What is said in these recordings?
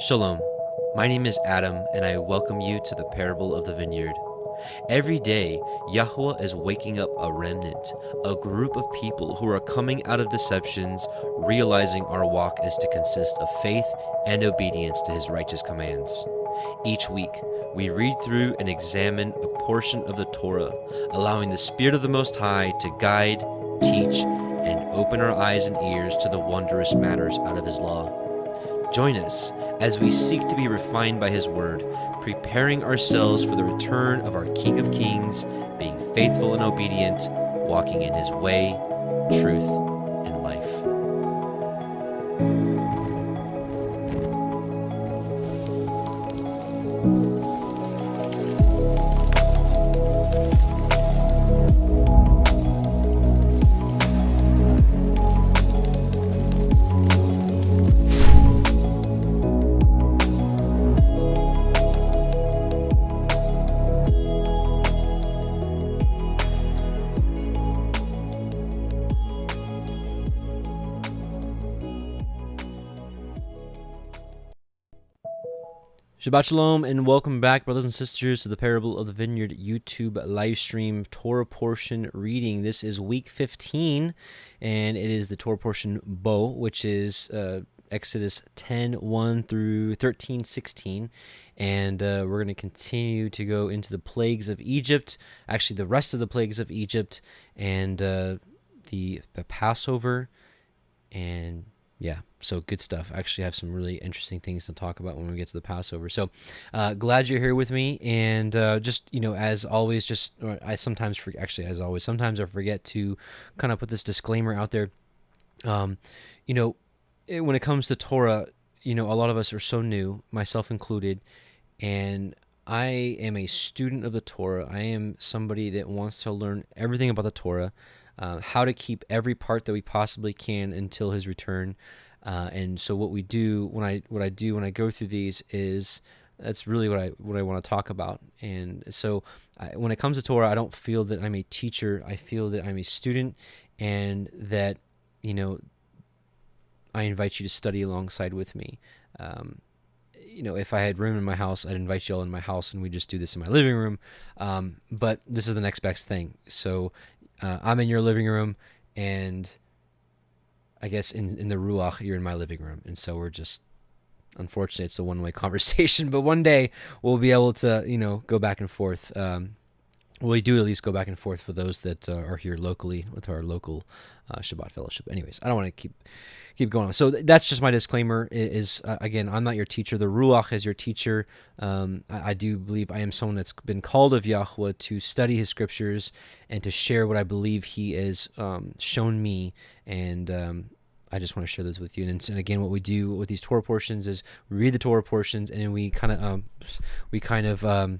Shalom, my name is Adam, and I welcome you to the parable of the vineyard. Every day, Yahuah is waking up a remnant, a group of people who are coming out of deceptions, realizing our walk is to consist of faith and obedience to His righteous commands. Each week, we read through and examine a portion of the Torah, allowing the Spirit of the Most High to guide, teach, and open our eyes and ears to the wondrous matters out of His law. Join us as we seek to be refined by His Word, preparing ourselves for the return of our King of Kings, being faithful and obedient, walking in His way, truth, and life. Shabbat Shalom and welcome back, brothers and sisters, to the Parable of the Vineyard YouTube live stream Torah portion reading. This is week 15, and it is the Torah portion Bo, which is Exodus 10:1 through 13:16, and we're going to continue to go into the plagues of Egypt, actually the rest of the plagues of Egypt, and the Passover, and yeah, so good stuff. I actually have some really interesting things to talk about when we get to the Passover. So glad you're here with me. And just, as always, sometimes I forget to kind of put this disclaimer out there. When it comes to Torah, a lot of us are so new, myself included, and I am a student of the Torah. I am somebody that wants to learn everything about the Torah. How to keep every part that we possibly can until His return, and so what I do when I go through these is that's really what I want to talk about. And so when it comes to Torah, I don't feel that I'm a teacher. I feel that I'm a student, and that I invite you to study alongside with me. If I had room in my house, I'd invite you all in my house, and we just do this in my living room. But this is the next best thing. So. I'm in your living room, and I guess in the Ruach, you're in my living room. And so we're just, unfortunately, it's a one-way conversation, but one day we'll be able to, go back and forth. We do at least go back and forth for those that are here locally with our local Shabbat fellowship. Anyways, I don't want to keep going on. So that's just my disclaimer is again, I'm not your teacher. The Ruach is your teacher. I do believe I am someone that's been called of Yahuah to study His scriptures and to share what I believe He has shown me. And I just want to share this with you. And again, what we do with these Torah portions is we read the Torah portions, and then we kind of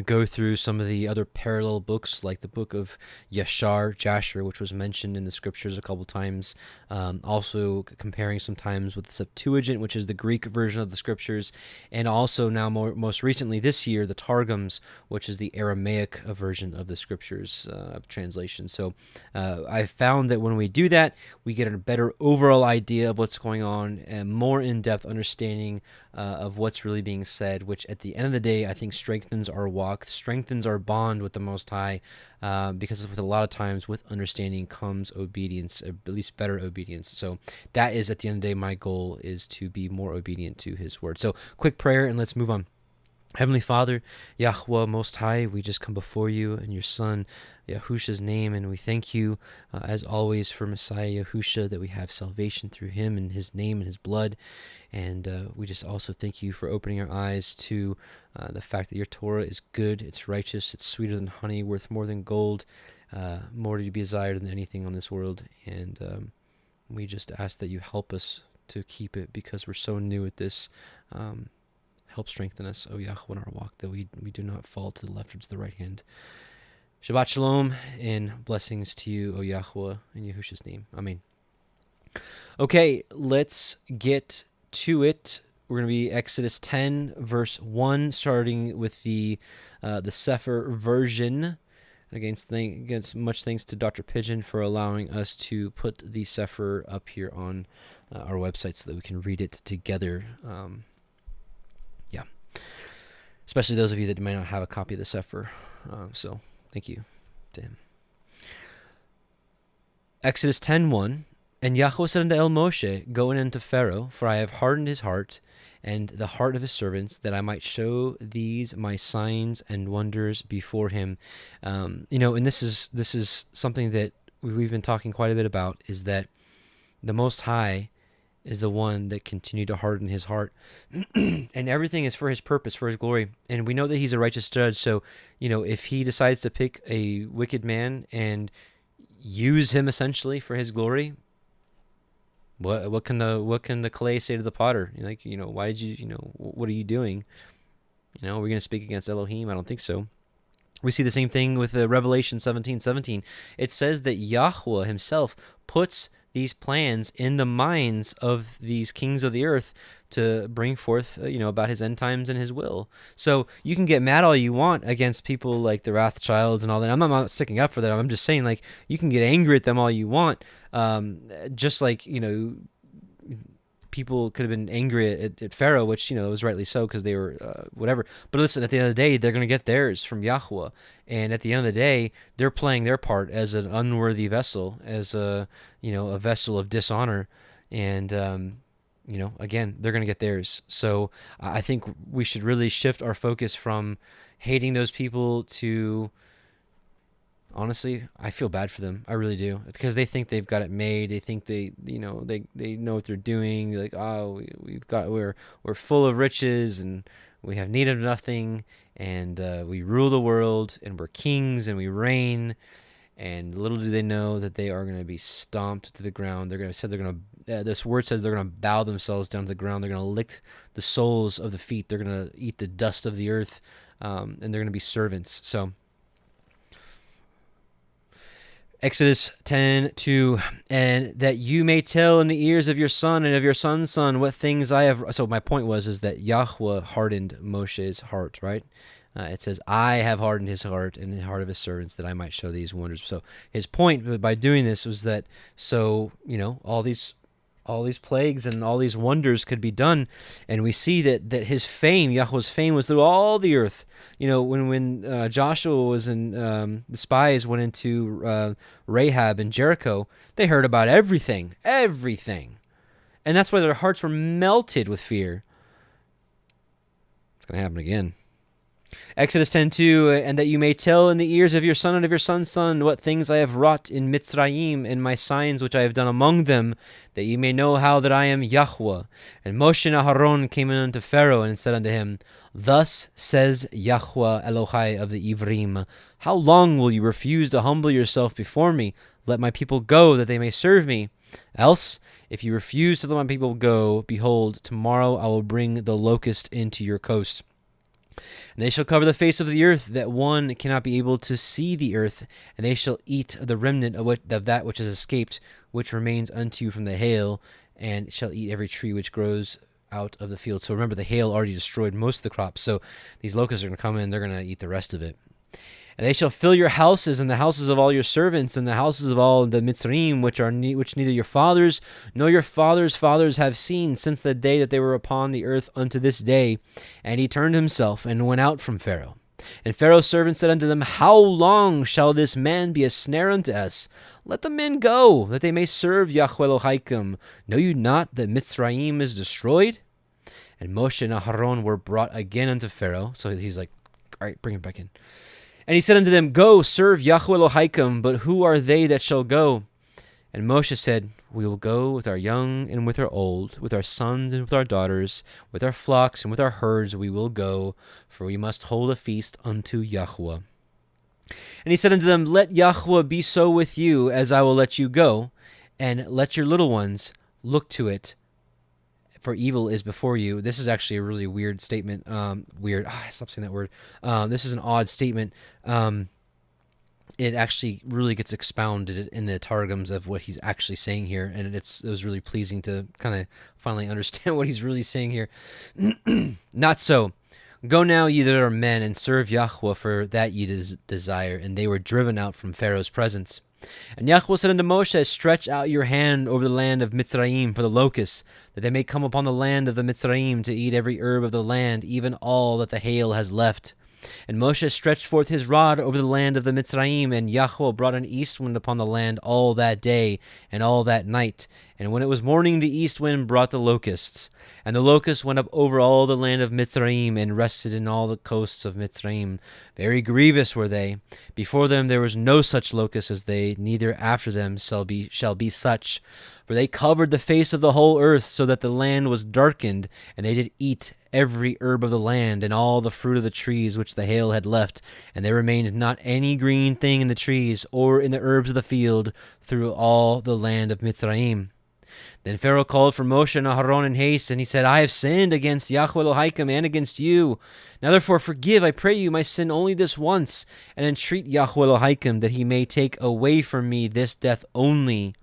go through some of the other parallel books, like the book of Jasher, which was mentioned in the scriptures a couple times. Also comparing sometimes with the Septuagint, which is the Greek version of the scriptures, and also now most recently this year, the Targums, which is the Aramaic version of the scriptures translation. So I found that when we do that, we get a better overall idea of what's going on and more in-depth understanding of what's really being said, which at the end of the day, I think strengthens our walk, strengthens our bond with the Most High, because with a lot of times with understanding comes obedience, at least better obedience. So that is, at the end of the day, my goal is to be more obedient to His word. So quick prayer, and let's move on. Heavenly Father, Yahuah Most High, we just come before you in your Son, Yahusha's name, and we thank you, as always, for Messiah Yahusha, that we have salvation through Him and His name and His blood. And we just also thank you for opening our eyes to the fact that your Torah is good, it's righteous, it's sweeter than honey, worth more than gold, more to be desired than anything on this world. And we just ask that you help us to keep it, because we're so new at this. Help strengthen us, O Yahuah, in our walk, that we do not fall to the left or to the right hand. Shabbat Shalom, and blessings to you, O Yahuah, in Yahusha's name. Amen. Okay, let's get to it. We're going to be Exodus 10, verse 1, starting with the Sefer version. Against much thanks to Dr. Pigeon for allowing us to put the Sefer up here on our website so that we can read it together. especially those of you that may not have a copy of the Sefer. So thank you to him. Exodus 10:1, and Yahuah said unto El Moshe, go in unto Pharaoh, for I have hardened his heart and the heart of his servants, that I might show these my signs and wonders before him. And this is something that we've been talking quite a bit about, is that the Most High is the one that continued to harden his heart. And everything is for his purpose, for his glory. And we know that he's a righteous judge. So, if he decides to pick a wicked man and use him essentially for his glory, what can the clay say to the potter? Why did you, what are you doing? Are we going to speak against Elohim? I don't think so. We see the same thing with Revelation 17:17. It says that Yahuah himself puts these plans in the minds of these kings of the earth to bring forth, about his end times and his will. So you can get mad all you want against people like the Rothschilds and all that. I'm not sticking up for that. I'm just saying, you can get angry at them all you want. Just like, people could have been angry at Pharaoh, which, was rightly so, because they were whatever. But listen, at the end of the day, they're going to get theirs from Yahuah. And at the end of the day, they're playing their part as an unworthy vessel, as a vessel of dishonor. And, again, they're going to get theirs. So I think we should really shift our focus from hating those people to... Honestly, I feel bad for them. I really do, because they think they've got it made. They think they know what they're doing. Like, oh, we're full of riches and we have need of nothing, and we rule the world, and we're kings and we reign. And little do they know that they are going to be stomped to the ground. This word says they're going to bow themselves down to the ground. They're going to lick the soles of the feet. They're going to eat the dust of the earth, and they're going to be servants. So. Exodus 10:2, and that you may tell in the ears of your son and of your son's son what things I have. So my point is that Yahuah hardened Moshe's heart, right? It says, I have hardened his heart and the heart of his servants, that I might show these wonders. So his point by doing this was that, all these plagues and all these wonders could be done. And we see that his fame, Yahuah's fame, was through all the earth. When Joshua was in, the spies went into Rahab and Jericho, they heard about everything. And that's why their hearts were melted with fear. It's going to happen again. Exodus 10:2, and that you may tell in the ears of your son and of your son's son what things I have wrought in Mitzrayim, and my signs which I have done among them, that ye may know how that I am Yahuah. And Moshe and Aharon came in unto Pharaoh, and said unto him, Thus says Yahuah Elohiym of the Ivrim, how long will you refuse to humble yourself before me? Let my people go, that they may serve me. Else, if you refuse to let my people go, behold, tomorrow I will bring the locust into your coast. And they shall cover the face of the earth, that one cannot be able to see the earth, and they shall eat the remnant of that which has escaped, which remains unto you from the hail, and shall eat every tree which grows out of the field. So remember, the hail already destroyed most of the crops, so these locusts are going to come in, they're going to eat the rest of it. And they shall fill your houses and the houses of all your servants and the houses of all the Mitzrayim, which neither your fathers nor your fathers' fathers have seen since the day that they were upon the earth unto this day. And he turned himself and went out from Pharaoh. And Pharaoh's servants said unto them, How long shall this man be a snare unto us? Let the men go, that they may serve Yahuah Elohiym. Know you not that Mitzrayim is destroyed? And Moshe and Aharon were brought again unto Pharaoh. So he's like, all right, bring him back in. And he said unto them, Go, serve Yahuah Elohiym, but who are they that shall go? And Moshe said, We will go with our young and with our old, with our sons and with our daughters, with our flocks and with our herds we will go, for we must hold a feast unto Yahuah. And he said unto them, Let Yahuah be so with you, as I will let you go, and let your little ones look to it, for evil is before you. This is actually a really weird statement. Stop saying that word. This is an odd statement. It actually really gets expounded in the targums of what he's actually saying here, and it was really pleasing to kind of finally understand what he's really saying here. Not so. Go now, ye that are men, and serve Yahuah, for that ye desire. And they were driven out from Pharaoh's presence. And Yahuah said unto Moshe, stretch out your hand over the land of Mitzrayim for the locusts, that they may come upon the land of the Mitzrayim to eat every herb of the land, even all that the hail has left. And Moshe stretched forth his rod over the land of the Mitzrayim, and Yahuah brought an east wind upon the land all that day and all that night. And when it was morning, the east wind brought the locusts. And the locusts went up over all the land of Mitzrayim, and rested in all the coasts of Mitzrayim. Very grievous were they. Before them there was no such locust as they, neither after them shall be such. For they covered the face of the whole earth, so that the land was darkened, and they did eat every herb of the land, and all the fruit of the trees which the hail had left. And there remained not any green thing in the trees, or in the herbs of the field, through all the land of Mitzrayim. Then Pharaoh called for Moshe and Aharon in haste, and he said, I have sinned against Yahuah Elohiym and against you. Now therefore forgive, I pray you, my sin only this once, and entreat Yahuah Elohiym that he may take away from me this death only.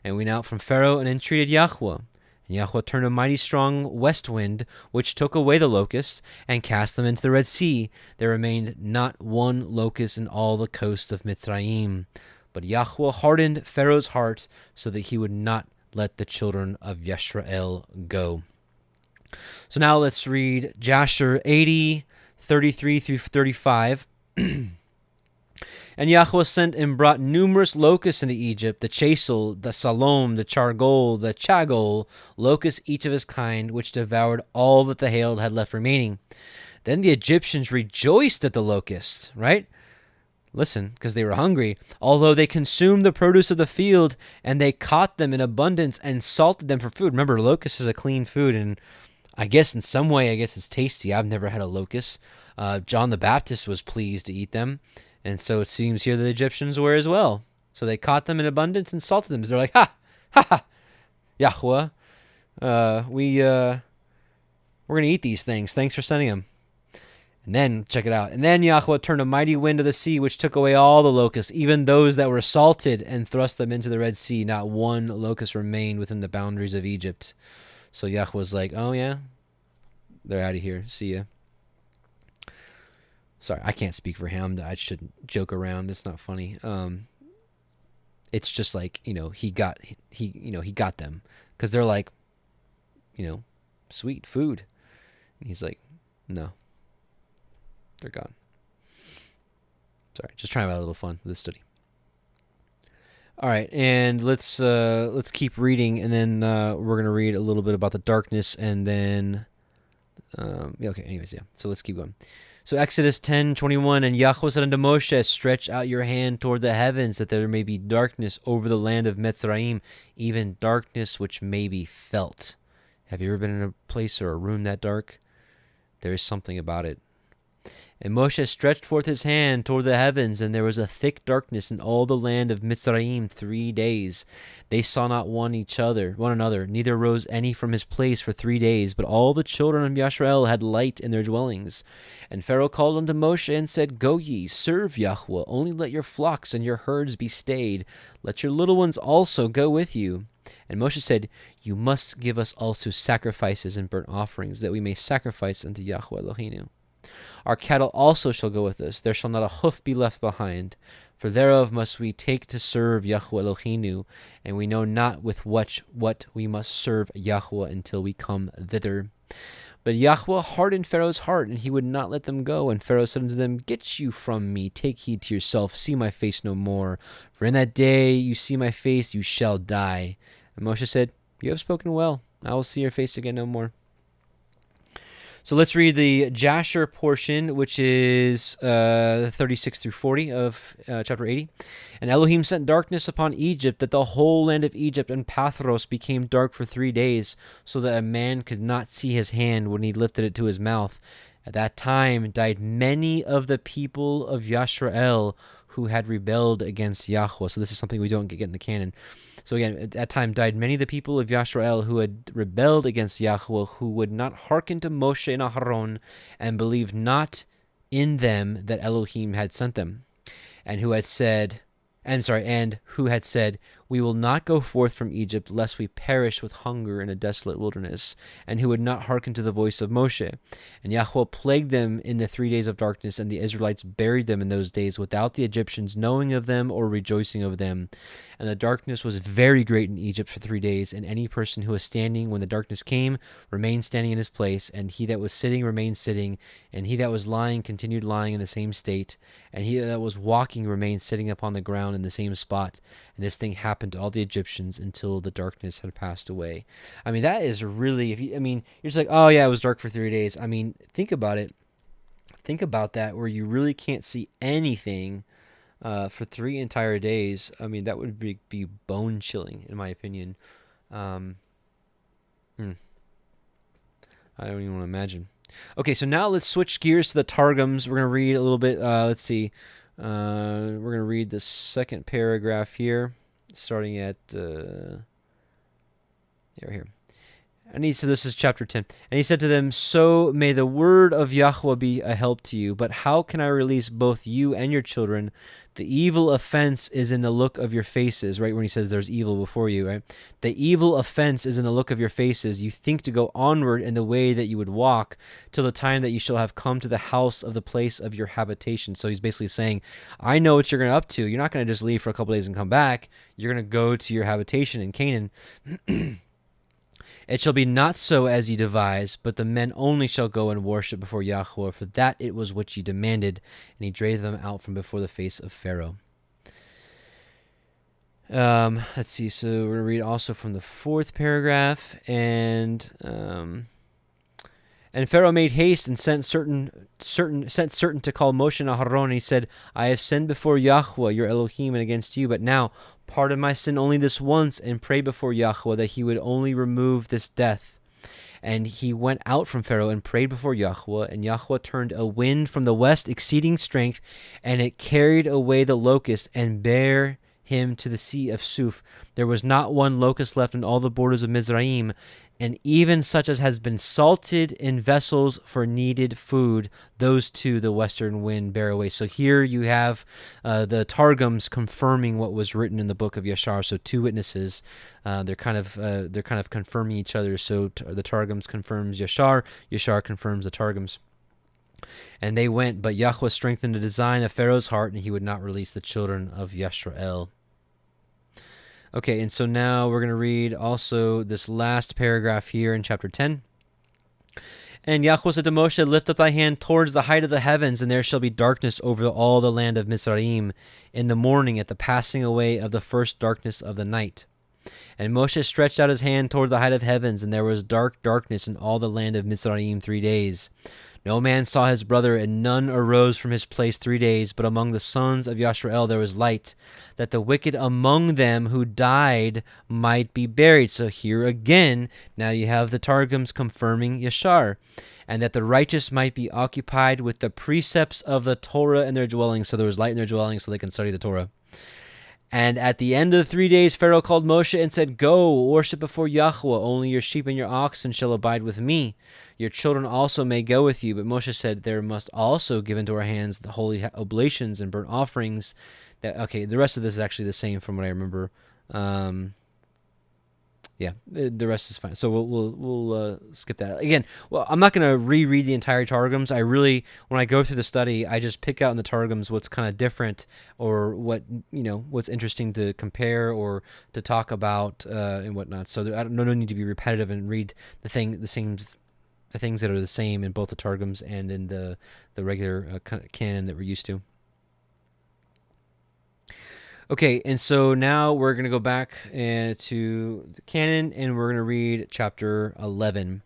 And we went out from Pharaoh and entreated Yahuah. And Yahuah turned a mighty strong west wind, which took away the locusts, and cast them into the Red Sea. There remained not one locust in all the coast of Mitzrayim. But Yahuah hardened Pharaoh's heart, so that he would not let the children of Yisrael go. So now let's read Jasher 80, 33 through 35. And Yahuah sent and brought numerous locusts into Egypt, the chasel, the salom, the chargol, the chagol, locusts each of his kind, which devoured all that the hail had left remaining. Then the Egyptians rejoiced at the locusts, right? Listen, because they were hungry, although they consumed the produce of the field, and they caught them in abundance and salted them for food. Remember, locust is a clean food, and I guess in some way, it's tasty. I've never had a locust. John the Baptist was pleased to eat them, and so it seems here that the Egyptians were as well. So they caught them in abundance and salted them. They're like, ha, ha, ha, Yahuah, we're going to eat these things. Thanks for sending them. And then, check it out. And then Yahuah turned a mighty wind of the sea, which took away all the locusts, even those that were salted, and thrust them into the Red Sea. Not one locust remained within the boundaries of Egypt. So Yahuah was like, oh yeah, they're out of here. See ya. Sorry, I can't speak for him. I shouldn't joke around. It's not funny. It's just like, he got them, because they're like, sweet food. And he's like, no. They're gone. Sorry, just trying to have a little fun with this study. All right, and let's keep reading, and then we're going to read a little bit about the darkness, and then okay. Anyways, yeah. So let's keep going. So Exodus 10:21, and Yahuah said unto Moshe, stretch out your hand toward the heavens, that there may be darkness over the land of Mitzrayim, even darkness which may be felt. Have you ever been in a place or a room that dark? There is something about it. And Moshe stretched forth his hand toward the heavens, and there was a thick darkness in all the land of Mitzrayim 3 days. They saw not one another, neither rose any from his place for 3 days, but all the children of Yisrael had light in their dwellings. And Pharaoh called unto Moshe and said, Go ye, serve Yahuah, only let your flocks and your herds be stayed. Let your little ones also go with you. And Moshe said, You must give us also sacrifices and burnt offerings, that we may sacrifice unto Yahuah Elohiנו. Our cattle also shall go with us. There shall not a hoof be left behind. For thereof must we take to serve Yahuah Elohiנו, and we know not with what we must serve Yahuah until we come thither. But Yahuah hardened Pharaoh's heart, and he would not let them go. And Pharaoh said unto them, Get you from me, take heed to yourself, see my face no more. For in that day you see my face, you shall die. And Moshe said, You have spoken well. I will see your face again no more. So let's read the Jasher portion, which is 36 through 40 of chapter 80. And Elohim sent darkness upon Egypt, that the whole land of Egypt and Pathros became dark for 3 days, so that a man could not see his hand when he lifted it to his mouth. At that time died many of the people of Yisrael who had rebelled against Yahuah. So this is something we don't get in the canon. So again, at that time died many of the people of Yisrael who had rebelled against Yahuah, who would not hearken to Moshe and Aharon, and believed not in them that Elohim had sent them, and who had said, we will not go forth from Egypt, lest we perish with hunger in a desolate wilderness, and who would not hearken to the voice of Moshe. And Yahuah plagued them in the 3 days of darkness, and the Israelites buried them in those days, without the Egyptians knowing of them or rejoicing of them. And the darkness was very great in Egypt for 3 days, and any person who was standing when the darkness came remained standing in his place, and he that was sitting remained sitting, and he that was lying continued lying in the same state, and he that was walking remained sitting upon the ground in the same spot. And this thing happened to all the Egyptians until the darkness had passed away. I mean, that is really, you're just like, oh yeah, it was dark for 3 days. I mean, think about it. Think about that, where you really can't see anything for 3 entire days. I mean, that would be bone chilling, in my opinion. I don't even want to imagine. Okay, so now let's switch gears to the Targums. We're going to read a little bit. Let's see. We're going to read the second paragraph here, starting at here. And he said, this is chapter 10. And he said to them, so may the word of Yahuah be a help to you. But how can I release both you and your children? The evil offense is in the look of your faces, right? When he says there's evil before you, right? The evil offense is in the look of your faces. You think to go onward in the way that you would walk till the time that you shall have come to the house of the place of your habitation. So he's basically saying, I know what you're going to up to. You're not going to just leave for a couple days and come back. You're going to go to your habitation in Canaan. It shall be not so as ye devise, but the men only shall go and worship before Yahuah, for that it was which ye demanded. And he drave them out from before the face of Pharaoh. Let's see. So we're going to read also from the 4th paragraph. And Pharaoh made haste and sent certain to call Moshe and Aharon. And he said, I have sinned before Yahuah your Elohim and against you, but now pardon my sin only this once, and pray before Yahuah that he would only remove this death. And he went out from Pharaoh and prayed before Yahuah, and Yahuah turned a wind from the west exceeding strength, and it carried away the locust and bare him to the sea of Suf. There was not one locust left in all the borders of Mizraim, and even such as has been salted in vessels for needed food, those two the western wind bear away. So here you have the Targums confirming what was written in the book of Yashar. So 2 witnesses, they're kind of confirming each other. So the Targums confirms Yashar, Yashar confirms the Targums. And they went, but Yahuah strengthened the design of Pharaoh's heart, and he would not release the children of Yisrael. Okay, and so now we're going to read also this last paragraph here in chapter 10. And Yahuah said to Moshe, lift up thy hand towards the height of the heavens, and there shall be darkness over all the land of Mizraim in the morning at the passing away of the first darkness of the night. And Moshe stretched out his hand toward the height of heavens, and there was darkness in all the land of Mizraim 3 days. No man saw his brother, and none arose from his place 3 days. But among the sons of Yisrael there was light, that the wicked among them who died might be buried. So here again, now you have the Targums confirming Yashar. And that the righteous might be occupied with the precepts of the Torah in their dwellings. So there was light in their dwellings so they can study the Torah. And at the end of the 3 days, Pharaoh called Moshe and said, go, worship before Yahuah. Only your sheep and your oxen shall abide with me. Your children also may go with you. But Moshe said, there must also give into our hands the holy oblations and burnt offerings. Okay, the rest of this is actually the same from what I remember. Yeah, the rest is fine. So we'll skip that. Again, well, I'm not going to reread the entire Targums. When I go through the study, I just pick out in the Targums what's kind of different, or what's interesting to compare or to talk about and whatnot. So I no need to be repetitive and read the things that are the same in both the Targums and in the regular canon that we're used to. Okay, and so now we're going to go back to the canon, and we're going to read chapter 11.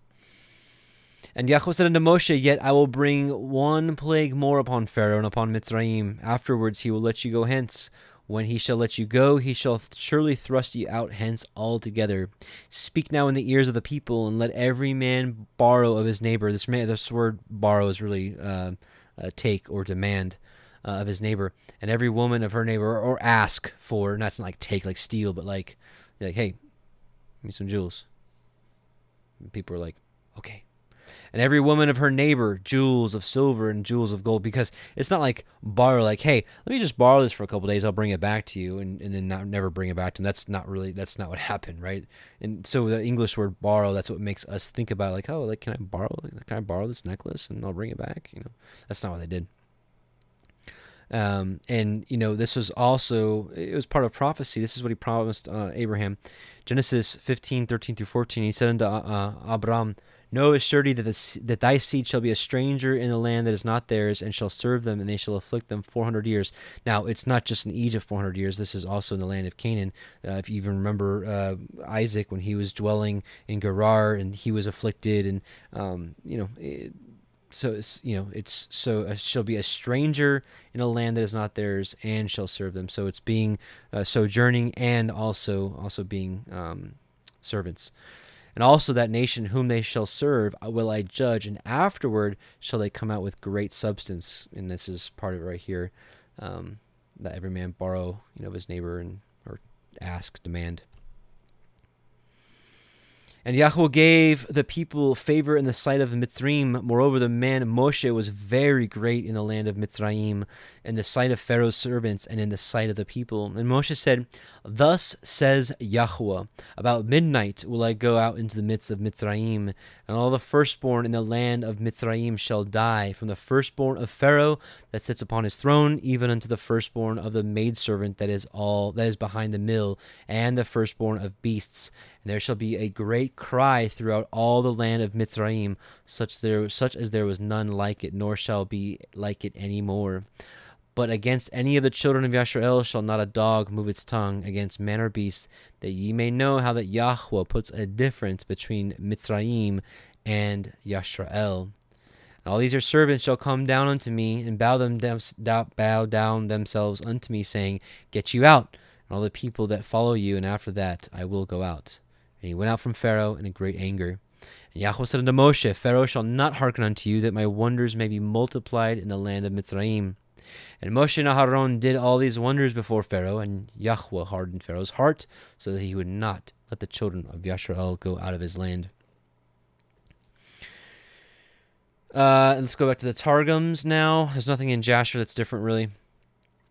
And Yahuah said unto Moshe, yet I will bring one plague more upon Pharaoh and upon Mitzrayim. Afterwards he will let you go hence. When he shall let you go, he shall surely thrust you out hence altogether. Speak now in the ears of the people, and let every man borrow of his neighbor. This word borrow is really take or demand. Of his neighbor, and every woman of her neighbor, or ask for, not like take, like steal, but like, hey, give me some jewels. And people are like, okay. and every woman of her neighbor jewels of silver and jewels of gold, because it's not like borrow, like, hey, let me just borrow this for a couple days, I'll bring it back to you, and then never bring it back to them. That's not what happened, right? And so the English word borrow, that's what makes us think about, like, oh, like, can I borrow this necklace and I'll bring it back? That's not what they did. And this was also, it was part of prophecy. This is what he promised Abraham. Genesis 15:13-14. He said unto Abram, know of surety that thy seed shall be a stranger in a land that is not theirs, and shall serve them, and they shall afflict them 400 years. Now, it's not just in Egypt 400 years. This is also in the land of Canaan. If you even remember Isaac, when he was dwelling in Gerar, and he was afflicted, and shall be a stranger in a land that is not theirs, and shall serve them. So it's being sojourning, and also being servants. And also that nation whom they shall serve will I judge, and afterward shall they come out with great substance. And this is part of it right here, that every man borrow of his neighbor, or ask, demand. And Yahuah gave the people favor in the sight of Mitzrayim. Moreover, the man Moshe was very great in the land of Mitzrayim, in the sight of Pharaoh's servants, and in the sight of the people. And Moshe said, thus says Yahuah, about midnight will I go out into the midst of Mitzrayim, and all the firstborn in the land of Mitzrayim shall die, from the firstborn of Pharaoh that sits upon his throne, even unto the firstborn of the maidservant that is behind the mill, and the firstborn of beasts. And there shall be a great cry throughout all the land of Mitzrayim, such as there was none like it, nor shall be like it any more. But against any of the children of Yisrael shall not a dog move its tongue against man or beast, that ye may know how that Yahuah puts a difference between Mitzrayim and Yisrael. And all these your servants shall come down unto me, and bow down themselves unto me, saying, get you out, and all the people that follow you, and after that I will go out. And he went out from Pharaoh in a great anger. And Yahuah said unto Moshe, Pharaoh shall not hearken unto you, that my wonders may be multiplied in the land of Mitzrayim. And Moshe and Aharon did all these wonders before Pharaoh, and Yahuah hardened Pharaoh's heart, so that he would not let the children of Yisrael go out of his land. Let's go back to the Targums now. There's nothing in Jasher that's different, really.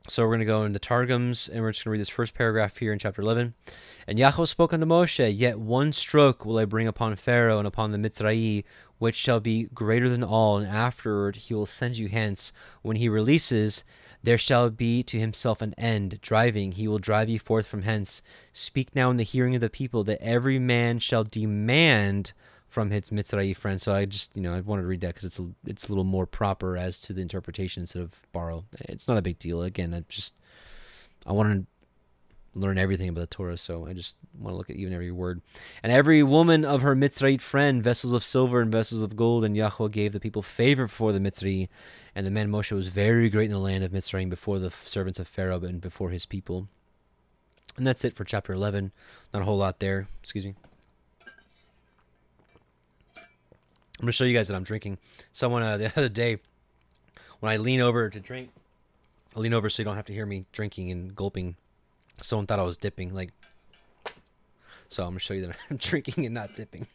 So we're going to go into Targums, and we're just going to read this first paragraph here in chapter 11. And Yahuah spoke unto Moshe, yet one stroke will I bring upon Pharaoh and upon the Mitzrayim, which shall be greater than all, and afterward he will send you hence. When he releases, there shall be to himself an end. Driving, he will drive you forth from hence. Speak now in the hearing of the people, that every man shall demand from his Mitzrayim friend. So I just, I wanted to read that because it's a little more proper as to the interpretation instead of borrow. It's not a big deal. Again, I want to learn everything about the Torah, so I just want to look at even every word. And every woman of her Mitzrayim friend, vessels of silver and vessels of gold, and Yahuah gave the people favor before the Mitzrayim. And the man Moshe was very great in the land of Mitzrayim before the servants of Pharaoh and before his people. And that's it for chapter 11. Not a whole lot there. Excuse me. I'm going to show you guys that I'm drinking. Someone the other day, when I lean over to drink, I lean over so you don't have to hear me drinking and gulping. Someone thought I was dipping. So I'm going to show you that I'm drinking and not dipping.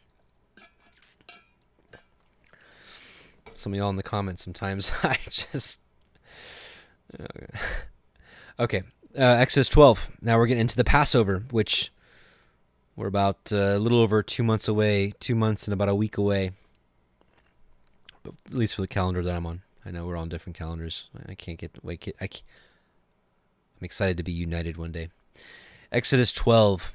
Some of y'all in the comments sometimes, I just... Okay, Exodus 12. Now we're getting into the Passover, which we're about a little over 2 months away, 2 months and about a week away. At least for the calendar that I'm on. I know we're on different calendars. I can't get away. I'm excited to be united one day. Exodus 12.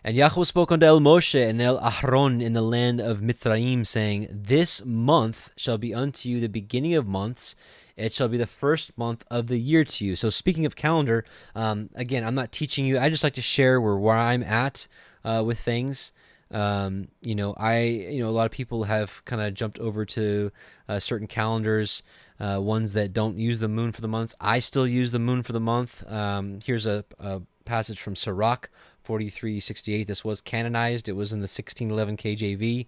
And Yahuah spoke unto Moshe and Aharon in the land of Mitzrayim, saying, this month shall be unto you the beginning of months. It shall be the first month of the year to you. So speaking of calendar, again, I'm not teaching you. I just like to share where I'm at with things. A lot of people have kind of jumped over to certain calendars, ones that don't use the moon for the months. I still use the moon for the month. Here's a passage from Sirach 43:68. This was canonized. It was in the 1611 KJV.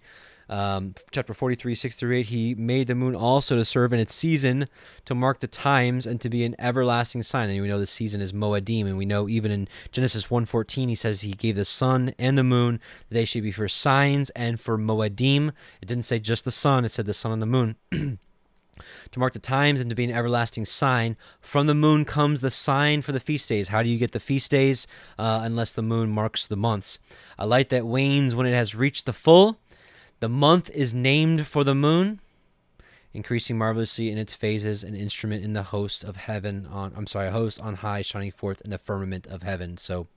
Chapter 43, 6 through 8, he made the moon also to serve in its season, to mark the times, and to be an everlasting sign. And we know the season is Moedim, and we know even in Genesis 1:14, he says he gave the sun and the moon, they should be for signs and for Moedim. It didn't say just the sun, it said the sun and the moon. To mark the times and to be an everlasting sign. From the moon comes the sign for the feast days. How do you get the feast days? Unless the moon marks the months. A light that wanes when it has reached the full. The month is named for the moon, increasing marvelously in its phases, an instrument in the host of heaven a host on high, shining forth in the firmament of heaven. So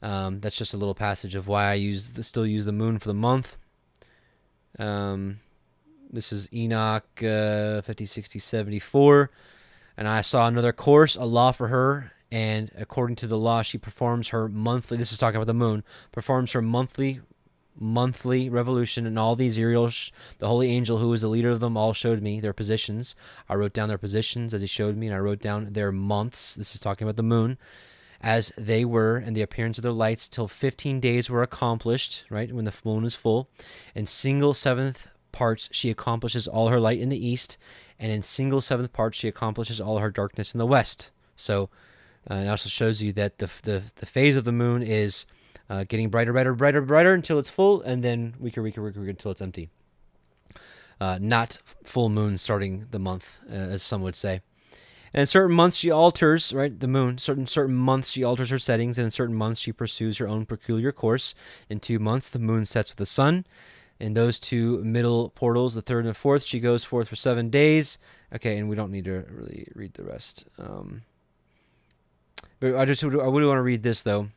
that's just a little passage of why I still use the moon for the month. This is Enoch 50, 60, 74. And I saw another course, a law for her. And according to the law, she performs her monthly, this is talking about the moon, performs her monthly revolution. And all these Uriel, the holy angel who was the leader of them all, showed me their positions. I wrote down their positions as he showed me, and I wrote down their months. This is talking about the moon. As they were, and the appearance of their lights, till 15 days were accomplished, right, when the moon is full. In single seventh parts she accomplishes all her light in the east, and in single seventh parts she accomplishes all her darkness in the west. So it also shows you that the phase of the moon is getting brighter until it's full, and then weaker until it's empty. Not full moon starting the month, as some would say. And in certain months she alters, right, the moon. Certain months she alters her settings, and in certain months she pursues her own peculiar course. In 2 months the moon sets with the sun. In those 2 middle portals, the 3rd and the 4th, she goes forth for 7 days. Okay, and we don't need to really read the rest. But I would want to read this, though.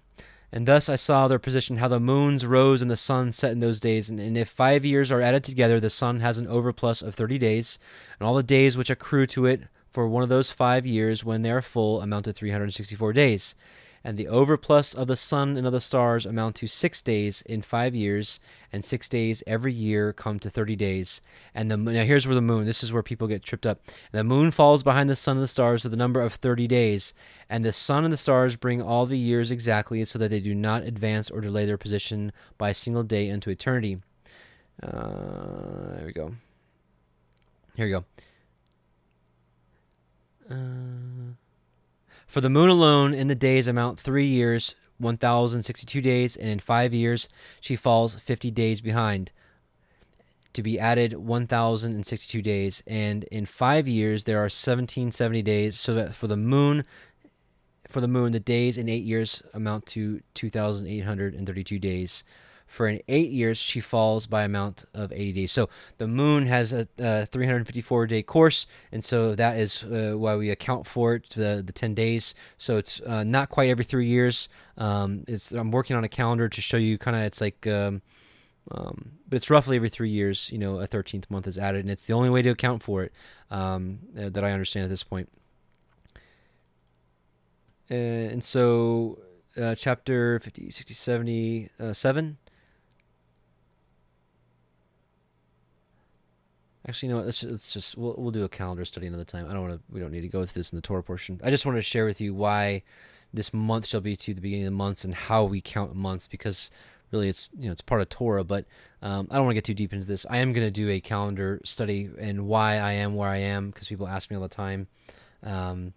And thus I saw their position, how the moons rose and the sun set in those days. And if 5 years are added together, the sun has an overplus of 30 days. And all the days which accrue to it for one of those 5 years, when they are full, amount to 364 days. And the overplus of the sun and of the stars amount to 6 days in 5 years, and 6 days every year come to 30 days. And now here's where the moon, this is where people get tripped up. And the moon falls behind the sun and the stars to the number of 30 days. And the sun and the stars bring all the years exactly, so that they do not advance or delay their position by a single day into eternity. There we go. Here we go. For the moon alone in the days amount 3 years, 1,062 days, and in 5 years she falls 50 days behind, to be added 1,062 days. And in 5 years there are 1,770 days, so that for the moon, the days in 8 years amount to 2,832 days. For in 8 years she falls by amount of 80 days. So the moon has a 354-day course, and so that is why we account for it, the 10 days. So it's not quite every 3 years. I'm working on a calendar to show you kind of, it's like, but it's roughly every 3 years, a 13th month is added, and it's the only way to account for it that I understand at this point. And so chapter 50, 60, 77. Actually, let's just we'll do a calendar study another time. We don't need to go through this in the Torah portion. I just wanted to share with you why this month shall be to the beginning of the months, and how we count months, because really it's part of Torah. But I don't want to get too deep into this. I am going to do a calendar study and why I am where I am, because people ask me all the time. I'm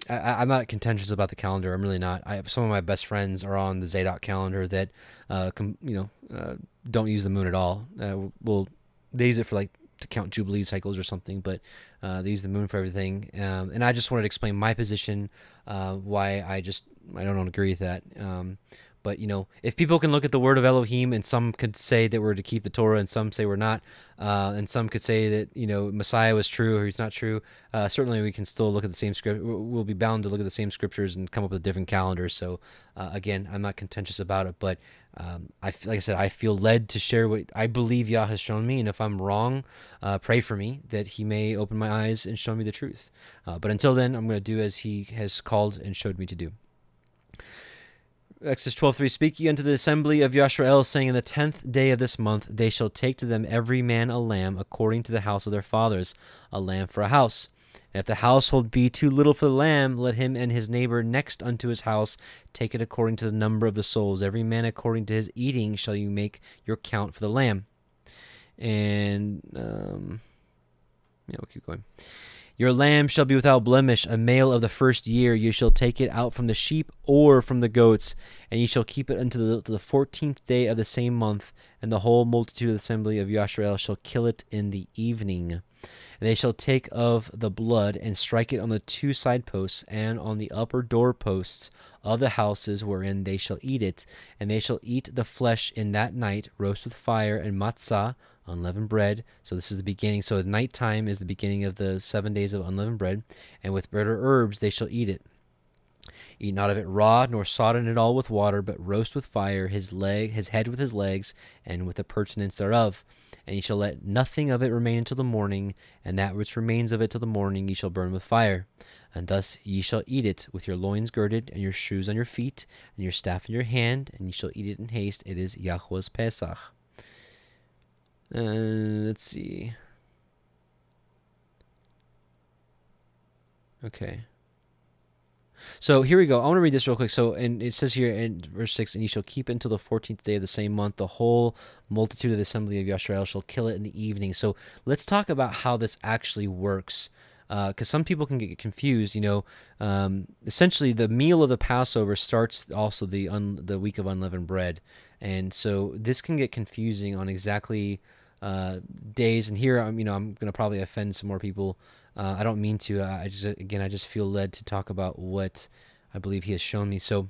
not contentious about the calendar. I'm really not. Some of my best friends are on the Zadok calendar that don't use the moon at all. They use it for to count Jubilee cycles or something, but they use the moon for everything. And I just wanted to explain my position, why I don't agree with that. But, if people can look at the word of Elohim, and some could say that we're to keep the Torah, and some say we're not, and some could say that, Messiah was true or he's not true, certainly we can still look at the same script. We'll be bound to look at the same scriptures and come up with a different calendar. So, again, I'm not contentious about it, but like I said, I feel led to share what I believe Yah has shown me, and if I'm wrong, pray for me that he may open my eyes and show me the truth. But until then, I'm going to do as he has called and showed me to do. Exodus 12:3, Speak ye unto the assembly of Yisrael, saying, In the 10th day of this month they shall take to them every man a lamb according to the house of their fathers, a lamb for a house. And if the household be too little for the lamb, let him and his neighbor next unto his house take it according to the number of the souls. Every man according to his eating shall you make your count for the lamb. And, we'll keep going. Your lamb shall be without blemish, a male of the first year. You shall take it out from the sheep or from the goats, and ye shall keep it unto the 14th day of the same month. And the whole multitude of the assembly of Yisrael shall kill it in the evening. And they shall take of the blood and strike it on the 2 side posts and on the upper door posts of the houses wherein they shall eat it. And they shall eat the flesh in that night, roast with fire and matzah, unleavened bread. So this is the beginning. So nighttime is the beginning of the 7 days of unleavened bread. And with bitter herbs they shall eat it. Eat not of it raw, nor sodden it all with water, but roast with fire his head with his legs, and with the purtenance thereof. And ye shall let nothing of it remain until the morning, and that which remains of it till the morning ye shall burn with fire. And thus ye shall eat it with your loins girded, and your shoes on your feet, and your staff in your hand, and ye shall eat it in haste. It is Yahuah's Pesach. Let's see. Okay. So here we go. I want to read this real quick. So, and it says here in verse 6, and ye shall keep it until the 14th day of the same month. The whole multitude of the assembly of Yisrael shall kill it in the evening. So let's talk about how this actually works. Because some people can get confused, essentially the meal of the Passover starts also the week of unleavened bread. And so this can get confusing on exactly days. And here, I'm going to probably offend some more people. I don't mean to. I just feel led to talk about what I believe he has shown me. So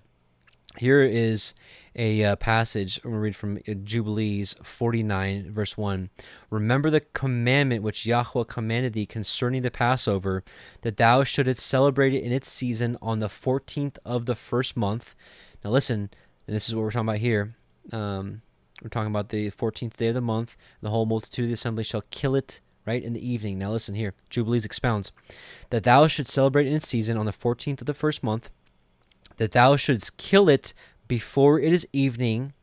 here is a passage. I'm going to read from Jubilees 49, verse 1. Remember the commandment which Yahuah commanded thee concerning the Passover, that thou shouldest celebrate it in its season on the 14th of the first month. Now listen, and this is what we're talking about here. We're talking about the 14th day of the month. The whole multitude of the assembly shall kill it, right, in the evening. Now listen here. Jubilees expounds. That thou shouldst celebrate in its season on the 14th of the first month, that thou shouldst kill it before it is evening,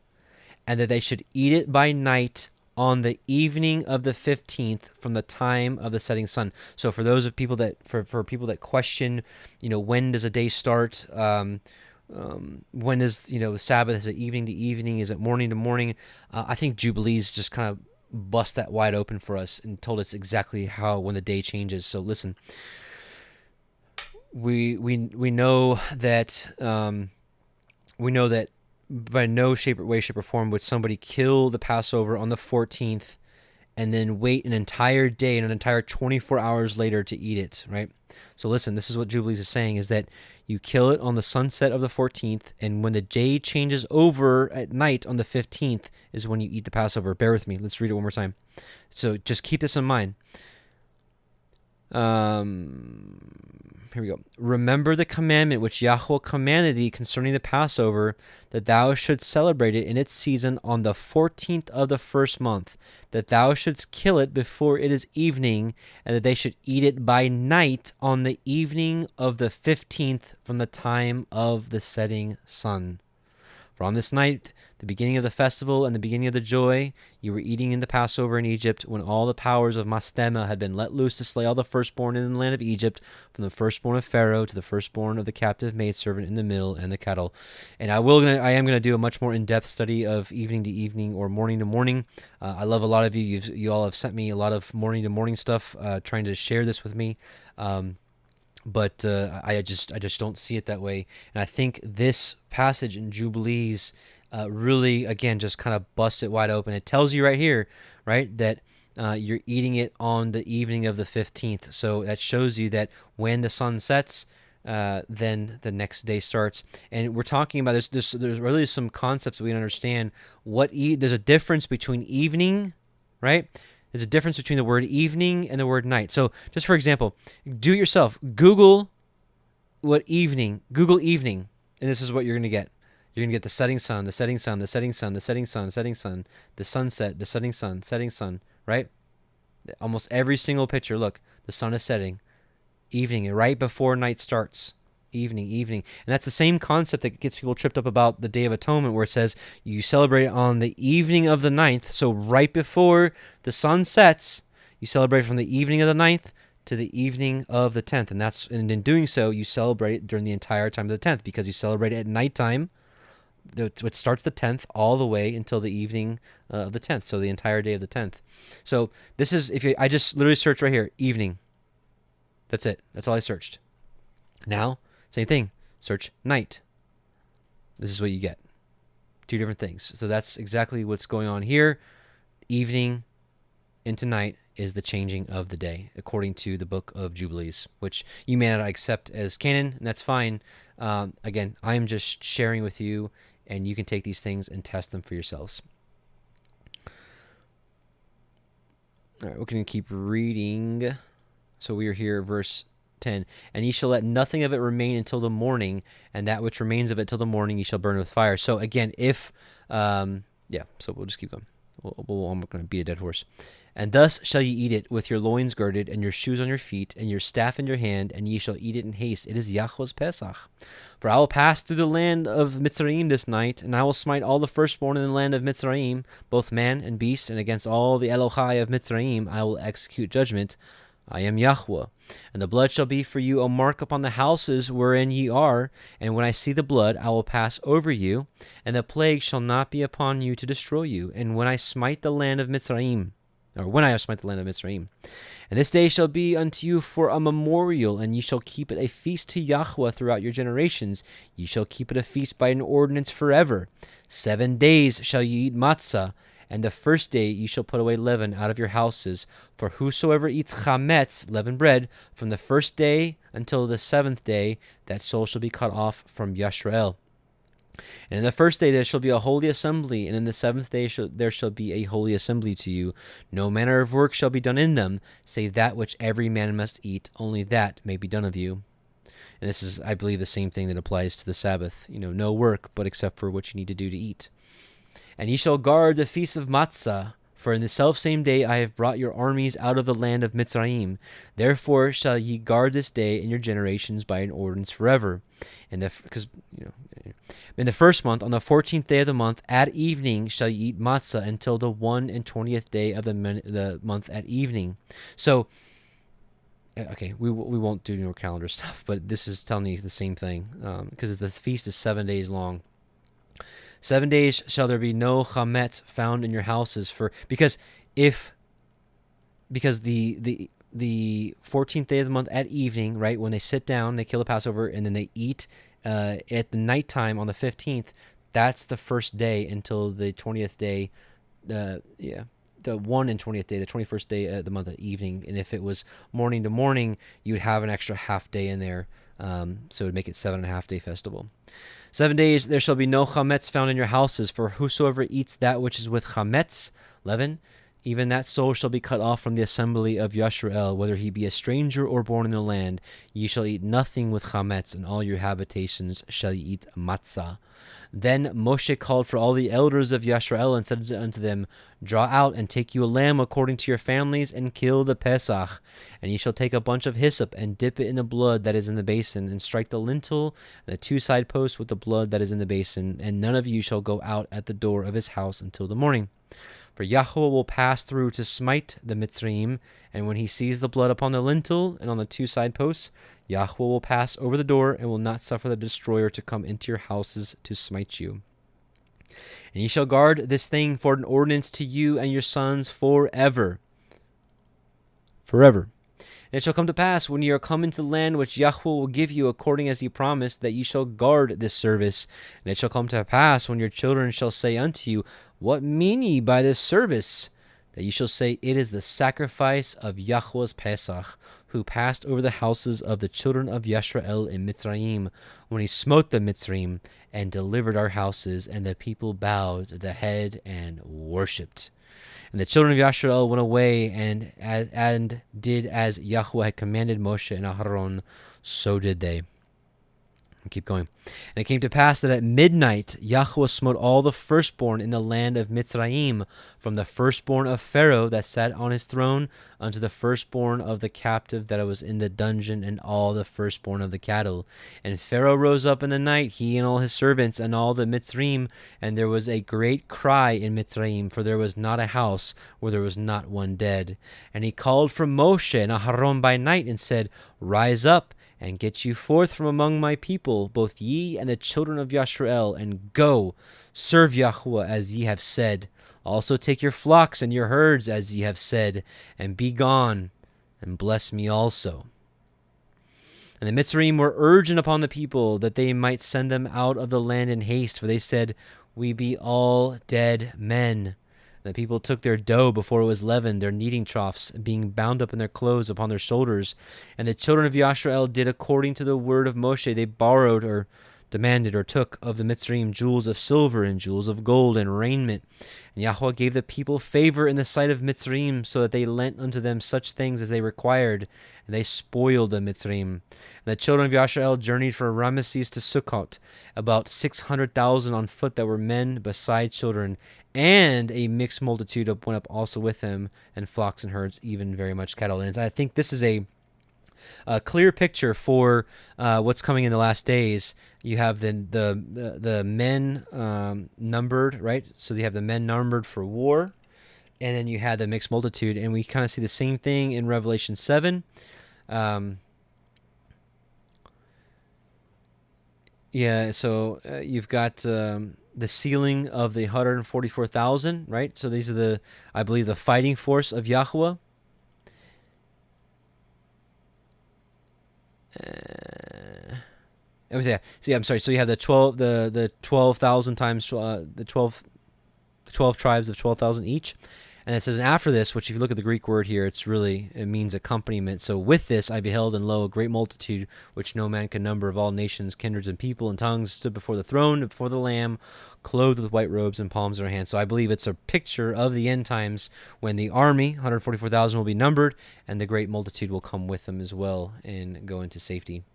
and that they should eat it by night on the evening of the 15th from the time of the setting sun. So for those of people that, for people that question, when does a day start? When is, the Sabbath? Is it evening to evening? Is it morning to morning? I think Jubilees just kind of bust that wide open for us and told us exactly when the day changes. So listen, we know that by no way, shape, or form would somebody kill the Passover on the 14th and then wait an entire day and an entire 24 hours later to eat it, right? So listen, this is what Jubilees is saying, is that you kill it on the sunset of the 14th, and when the day changes over at night on the 15th is when you eat the Passover. Bear with me. Let's read it one more time. So just keep this in mind. Here we go. Remember the commandment which Yahuah commanded thee concerning the Passover, that thou shouldst celebrate it in its season on the 14th of the first month, that thou shouldst kill it before it is evening, and that they should eat it by night on the evening of the 15th from the time of the setting sun. For on this night, the beginning of the festival and the beginning of the joy, you were eating in the Passover in Egypt, when all the powers of Mastema had been let loose to slay all the firstborn in the land of Egypt, from the firstborn of Pharaoh to the firstborn of the captive maidservant in the mill and the cattle. And I am going to do a much more in-depth study of evening to evening or morning to morning. I love a lot of you. You all have sent me a lot of morning to morning stuff, trying to share this with me. But I just don't see it that way. And I think this passage in Jubilees really, again, just kind of busts it wide open. It tells you right here, right, that you're eating it on the evening of the 15th. So that shows you that when the sun sets, then the next day starts. And we're talking about there's really some concepts that we don't understand. There's a difference between evening, right? There's a difference between the word evening and the word night. So just for example, do it yourself. Google evening, and this is what you're going to get. You're going to get the setting sun, the setting sun, the setting sun, the setting sun, setting sun, the sunset, the setting sun, right? Almost every single picture, look, the sun is setting, evening, right before night starts, evening. And that's the same concept that gets people tripped up about the Day of Atonement, where it says you celebrate it on the evening of the 9th. So right before the sun sets, you celebrate from the evening of the 9th to the evening of the 10th. And in doing so, you celebrate it during the entire time of the 10th, because you celebrate it at nighttime, which starts the 10th all the way until the evening of the 10th, so the entire day of the 10th. So this is, I just literally searched right here, evening. That's it. That's all I searched. Now, same thing. Search night. This is what you get. Two different things. So that's exactly what's going on here. Evening into night is the changing of the day, according to the book of Jubilees, which you may not accept as canon, and that's fine. Again, I'm just sharing with you, and you can take these things and test them for yourselves. All right, we're going to keep reading. So we are here, verse 10. And ye shall let nothing of it remain until the morning, and that which remains of it till the morning ye shall burn with fire. So again, if, so we'll just keep going. I'm not going to beat a dead horse. And thus shall ye eat it, with your loins girded, and your shoes on your feet, and your staff in your hand, and ye shall eat it in haste. It is Yahuah's Pesach. For I will pass through the land of Mitzrayim this night, and I will smite all the firstborn in the land of Mitzrayim, both man and beast, and against all the Elohai of Mitzrayim I will execute judgment. I am Yahuah. And the blood shall be for you a mark upon the houses wherein ye are, and when I see the blood I will pass over you, and the plague shall not be upon you to destroy you. And when I smite the land of Mitzrayim, and this day shall be unto you for a memorial, and ye shall keep it a feast to Yahuah throughout your generations. Ye shall keep it a feast by an ordinance forever. 7 days shall ye eat matzah, and the first day ye shall put away leaven out of your houses. For whosoever eats chametz, leavened bread, from the first day until the 7th day, that soul shall be cut off from Yisrael. And in the first day there shall be a holy assembly, and in the 7th day there shall be a holy assembly to you. No manner of work shall be done in them, save that which every man must eat, only that may be done of you. And this is, I believe, the same thing that applies to the Sabbath. No work, but except for what you need to do to eat. And ye shall guard the feast of matzah, for in the selfsame day I have brought your armies out of the land of Mitzrayim. Therefore shall ye guard this day in your generations by an ordinance forever. In the first month, on the 14th day of the month, at evening shall ye eat matzah until the 21st day of the month at evening. So, okay, we won't do no calendar stuff, but this is telling you the same thing, because the feast is 7 days long. 7 days shall there be no chametz found in your houses, because the 14th day of the month at evening, right, when they sit down, they kill the Passover, and then they eat at the nighttime on the 15th. That's the first day until the 20th day. The 1 and 20th day, the 21st day of the month at evening. And if it was morning to morning, you would have an extra half day in there, so it would make it 7.5 day festival. 7 days there shall be no chametz found in your houses, for whosoever eats that which is with chametz, leaven, even that soul shall be cut off from the assembly of Yisrael, whether he be a stranger or born in the land. Ye shall eat nothing with chametz, and all your habitations shall ye eat matzah. Then Moshe called for all the elders of Yisrael, and said unto them, Draw out and take you a lamb according to your families, and kill the Pesach. And ye shall take a bunch of hyssop, and dip it in the blood that is in the basin, and strike the lintel and the 2 side posts with the blood that is in the basin. And none of you shall go out at the door of his house until the morning. For Yahuah will pass through to smite the Mitzrayim, and when he sees the blood upon the lintel and on the 2 side posts, Yahuah will pass over the door, and will not suffer the destroyer to come into your houses to smite you. And ye shall guard this thing for an ordinance to you and your sons forever. Forever. And it shall come to pass, when ye are come into the land which Yahuah will give you, according as he promised, that ye shall guard this service. And it shall come to pass, when your children shall say unto you, What mean ye by this service? That ye shall say, It is the sacrifice of Yahuah's Pesach, who passed over the houses of the children of Yisrael in Mitzrayim, when he smote the Mitzrayim, and delivered our houses, and the people bowed the head and worshipped. And the children of Yisrael went away, and did as Yahuah had commanded Moshe and Aharon, so did they. Keep going. And it came to pass that at midnight Yahuah smote all the firstborn in the land of Mitzrayim, from the firstborn of Pharaoh that sat on his throne unto the firstborn of the captive that was in the dungeon, and all the firstborn of the cattle. And Pharaoh rose up in the night, he and all his servants and all the Mitzrayim, and there was a great cry in Mitzrayim, for there was not a house where there was not one dead. And he called for Moshe and Aharon by night, and said, Rise up, and get you forth from among my people, both ye and the children of Yisrael, and go, serve Yahuah as ye have said. Also take your flocks and your herds as ye have said, and be gone, and bless me also. And the Mitzrayim were urgent upon the people, that they might send them out of the land in haste, for they said, We be all dead men. The people took their dough before it was leavened, their kneading troughs being bound up in their clothes upon their shoulders. And the children of Yisrael did according to the word of Moshe. They borrowed or demanded or took of the Mitzrayim jewels of silver and jewels of gold and raiment. And Yahuah gave the people favor in the sight of Mitzrayim, so that they lent unto them such things as they required, and they spoiled the Mitzrayim. And the children of Yisrael journeyed from Ramesses to Sukkot, about 600,000 on foot that were men beside children, and a mixed multitude went up also with them, and flocks and herds, even very much cattle. And I think this is a clear picture for what's coming in the last days. You have the men numbered, right? So you have the men numbered for war, and then you had the mixed multitude, and we kind of see the same thing in Revelation 7. So you've got the sealing of the 144,000, right? So these are I believe, the fighting force of Yahuah. I'm sorry. So you have the 12,000 times the 12 tribes of 12,000 each. And it says, and after this, which if you look at the Greek word here, it means accompaniment. So with this I beheld, and lo, a great multitude, which no man can number, of all nations, kindreds, and people, and tongues, stood before the throne, and before the Lamb, clothed with white robes and palms in their hands. So I believe it's a picture of the end times, when the army, 144,000, will be numbered, and the great multitude will come with them as well and go into safety.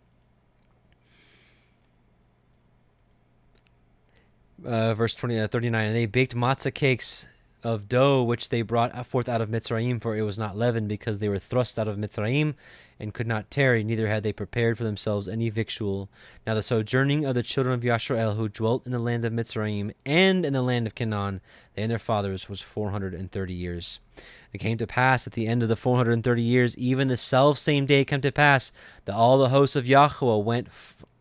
Verse 39, and they baked matzah cakes of dough, which they brought forth out of Mitzrayim, for it was not leavened, because they were thrust out of Mitzrayim, and could not tarry, neither had they prepared for themselves any victual. Now the sojourning of the children of Yisrael, who dwelt in the land of Mitzrayim, and in the land of Canaan, they and their fathers, was 430 years. It came to pass at the end of the 430 years, even the selfsame day came to pass, that all the hosts of Yahuah went